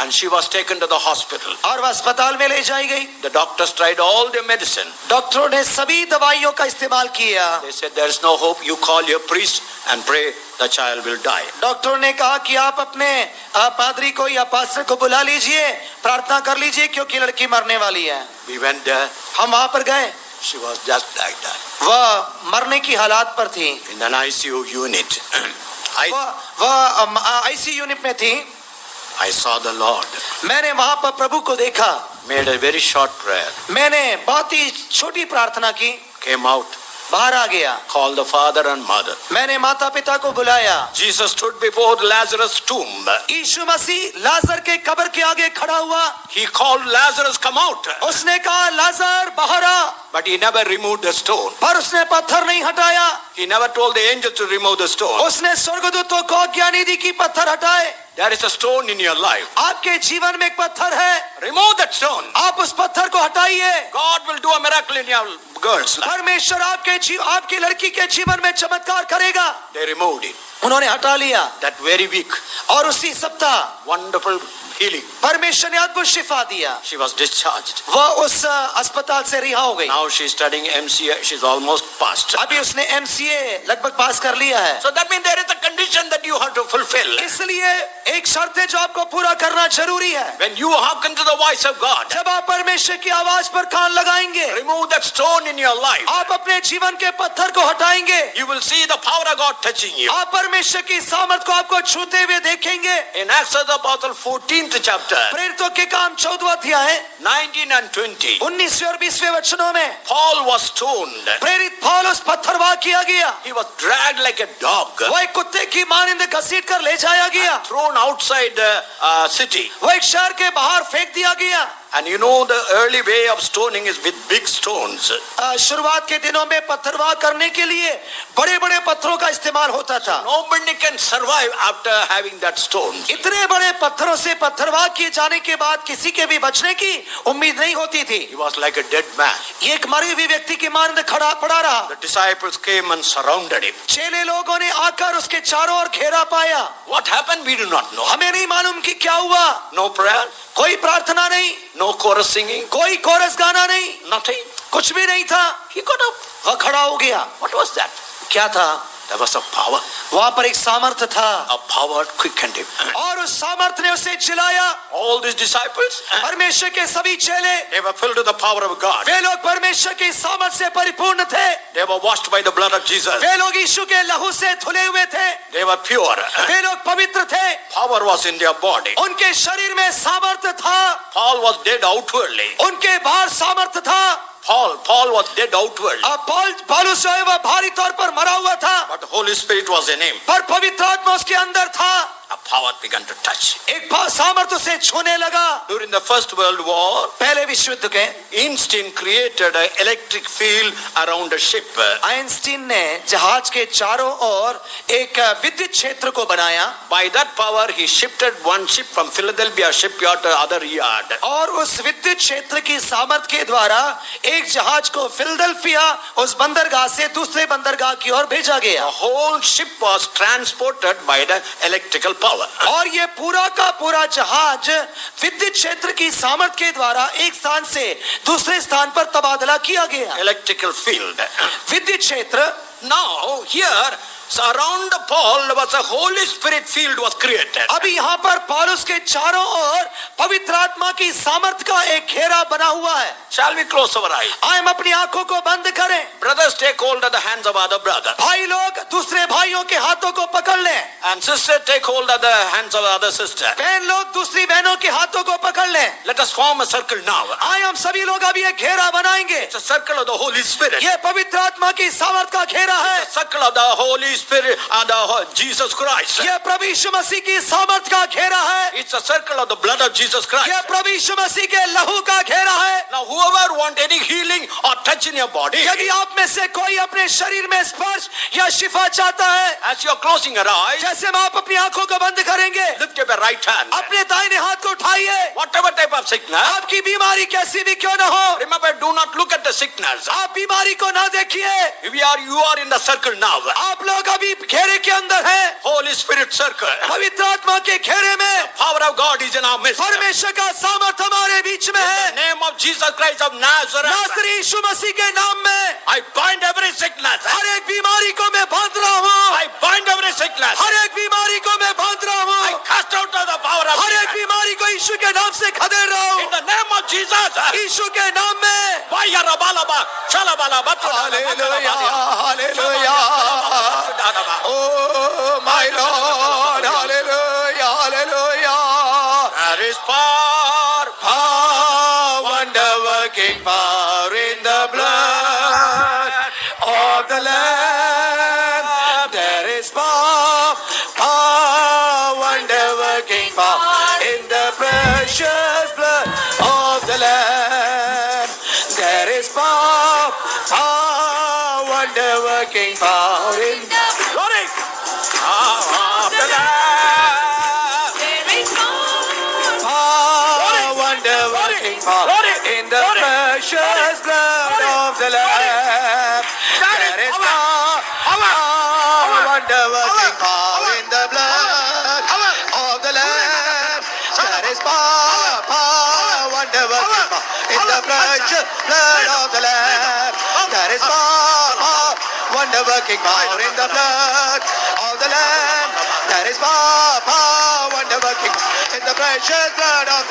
and she was taken to the hospital. और वह अस्पताल में ले जाई गई। The doctors tried all their medicine. डॉक्टरों ने सभी दवाइयों का इस्तेमाल किया। They said, there is no hope. You call your priest and pray the child will die. डॉक्टरों ने कहा कि आप अपने पादरी को या पास्टर को बुला लीजिए, प्रार्थना कर लीजिए क्योंकि लड़की मरने वाली है। We went there. हम वहां पर गए, She was just like that. वह मरने की हालात पर थी। In an ICU unit. वह आईसीयू यूनिट में थी। I saw the Lord. मैंने वहां पर प्रभु को देखा। Made a very short prayer. मैंने बहुत ही छोटी प्रार्थना की, Came out. बाहर आ गया। Called the father and mother. मैंने माता पिता को बुलाया। Jesus stood before Lazarus' tomb. यीशु मसीह लाजर के कब्र के आगे खड़ा हुआ। He called Lazarus, come out. उसने कहा लाजर बाहर आ, But he never removed the stone. पर उसने पत्थर नहीं हटाया। He never told the angel to remove the stone. उसने स्वर्गदूतों को आज्ञा नहीं दी कि पत्थर हटाए। There is a stone in your life. आपके जीवन में एक पत्थर है, Remove that stone. आप उस पत्थर को हटाइए। God will do a miracle in your girl's life. परमेश्वर आपकी लड़की के जीवन में चमत्कार करेगा। They removed it. उन्होंने हटा लिया That very week, और उसी सप्ताह wonderful healing. परमेश्वर ने अद्भुत शिफा दिया। She was discharged. वह उस अस्पताल से रिहा हो गई। Now she is studying MCA. She's almost passed. अभी उसने एमसीए लगभग पास कर लिया है। So that means there is a condition that you have to fulfill. इसलिए एक शर्त है जो आपको पूरा करना जरूरी है। When you hearken to the voice of God, जब आप परमेश्वर की आवाज पर कान लगाएंगे, remove that stone in your life. आप अपने जीवन के पत्थर को हटाएंगे, You will see the power of God touching you. आप परमेश्वर की सामर्थ को आपको छूते हुए देखेंगे। In Acts of the Apostle 14th chapter, प्रेरितों के काम 14वां अध्याय 19 and 20, 19वें और 20वें वचनों में Paul was stoned. प्रेरित पौलुस पत्थरवाह किया गया। He was dragged like a dog, वह एक कुत्ते की मानिंद घसीट कर ले जाया गया। thrown outside the city. वह एक शहर के बाहर फेंक दिया गया। And you know the early way of stoning is with big stones. शुरुआत के दिनों में पत्थरवाह करने के लिए बड़े बड़े पत्थरों का इस्तेमाल होता था। Nobody can survive after having that stone. इतने बड़े पत्थरों से पत्थरवाह किए जाने के बाद किसी के भी बचने की उम्मीद नहीं होती थी। He was like a dead man. ये एक मरे हुए व्यक्ति की मानद खड़ा पड़ा रहा। The disciples came and surrounded him. चेले लोगों ने आकर उसके चारों ओर घेरा पाया। What happened? We do not know. हमें नहीं मालूम कि क्या हुआ। No prayer, कोई प्रार्थना नहीं, no chorus singing, कोई कोरस गाना नहीं, nothing. कुछ भी नहीं था। He got up. वह खड़ा हो गया। What was that? क्या था? There was a power. वहां पर एक सामर्थ्य था A power quickened him. और उस सामर्थ्य ने उसे जिलाया। All these disciples, परमेश्वर के सभी चेले, they were filled with the power of God. वे लोग परमेश्वर के सामर्थ्य से परिपूर्ण थे। They were washed by the blood of Jesus. वे लोग यीशु के लहू से धुले हुए थे। They were pure. वे लोग पवित्र थे। Power was in their body. उनके शरीर में सामर्थ्य था। Paul was dead outwardly. उनके बाहर सामर्थ्य था। Paul was dead outwardly. पौलुस जो है वह भारी तौर पर मरा हुआ था, But the Holy Spirit was in him. पर पवित्र आत्मा उसके अंदर था। A power began to touch. एक सामर्थ्य से छूने लगा। During the First World War, पहले विश्व युद्ध के Einstein created an electric field around a ship. Einstein ने जहाज के चारों ओर एक विद्युत क्षेत्र को बनाया। By that power, he shifted one ship from Philadelphia shipyard to other yard. और उस विद्युत क्षेत्र की सामर्थ्य के द्वारा एक जहाज को फिलाडेल्फिया उस बंदरगाह से दूसरे बंदरगाह की ओर भेजा गया। The whole ship was transported by the electrical power. और ये पूरा का पूरा जहाज विद्युत क्षेत्र की सामर्थ्य के द्वारा एक स्थान से दूसरे स्थान पर तबादला किया गया। Electrical field. विद्युत क्षेत्र। Now here, around Paul was a Holy Spirit field was created. अभी यहाँ पर पौलुस के चारों ओर पवित्र आत्मा की सामर्थ्य का एक घेरा बना हुआ है। Shall we close our eyes? आए हम अपनी आंखों को बंद करें। Brothers, take hold of the hands of other brother. भाई लोग दूसरे भाइयों के हाथों को पकड़ लें। And sister, take hold of the hands of other sister. बहन लोग दूसरी बहनों के हाथों को पकड़ लें। Let us form a circle now. आए हम सभी लोग अभी एक घेरा बनाएंगे। It's a circle of the Holy Spirit. ये पवित्र आत्मा की सामर्थ्य का घेरा है। The circle of the Holy Spirit and the Jesus Christ. ये प्रभु यीशु मसीह की सामर्थ्य का घेरा है। It's a circle of the blood of Jesus Christ. ये प्रभु यीशु मसीह के लहू का घेरा है। Now whoever want any healing or touch in your body, यदि आप में से कोई अपने शरीर में स्पर्श या शिफा चाहता है, as you are closing your eyes, जैसे हम आप अपनी आंखों को बंद करेंगे, lift up your right hand. अपने दाहिने हाथ को उठाइए। Whatever type of sickness, आपकी बीमारी कैसी भी क्यों न हो, remember, do not look at the sickness. आप बीमारी को ना देखिए। You are in the circle now. आप लोग अभी घेरे के अंदर हैं। Holy Spirit circle. पवित्र आत्मा के घेरे में Power of God is in our midst. परमेश्वर का सामर्थ हमारे बीच में In है। the name of Jesus Christ of Nazareth, नासरी यीशु मसीह के नाम में I bind every sickness. हर एक बीमारी को मैं बांध रहा हूँ। I bind every sickness. हर एक बीमारी को मैं बांध रहा I हूँ। cast out the power of हर एक sickness. बीमारी को यीशु के नाम से खदेड़ रहा In हूँ। the name of Jesus. यीशु के नाम में। Vaya rabalaba, chalabalaba, hallelujah, hallelujah. Oh my Lord, hallelujah, hallelujah. There is power. Power, wonder working power in the blood of the Lamb. There is power, power, wonder working power in the precious blood of the Lamb. There is power, power, wonder working power in the Glory. Of the Lamb. There is more. power, wonder working power in the precious blood of the Lamb. There is power, power, wonder working power in the blood of the Lamb. There is power, power, wonder working power in the precious blood of the Lamb. There is power, wonder working power in the blood of the Lamb. There is power, wonder working in the precious blood of the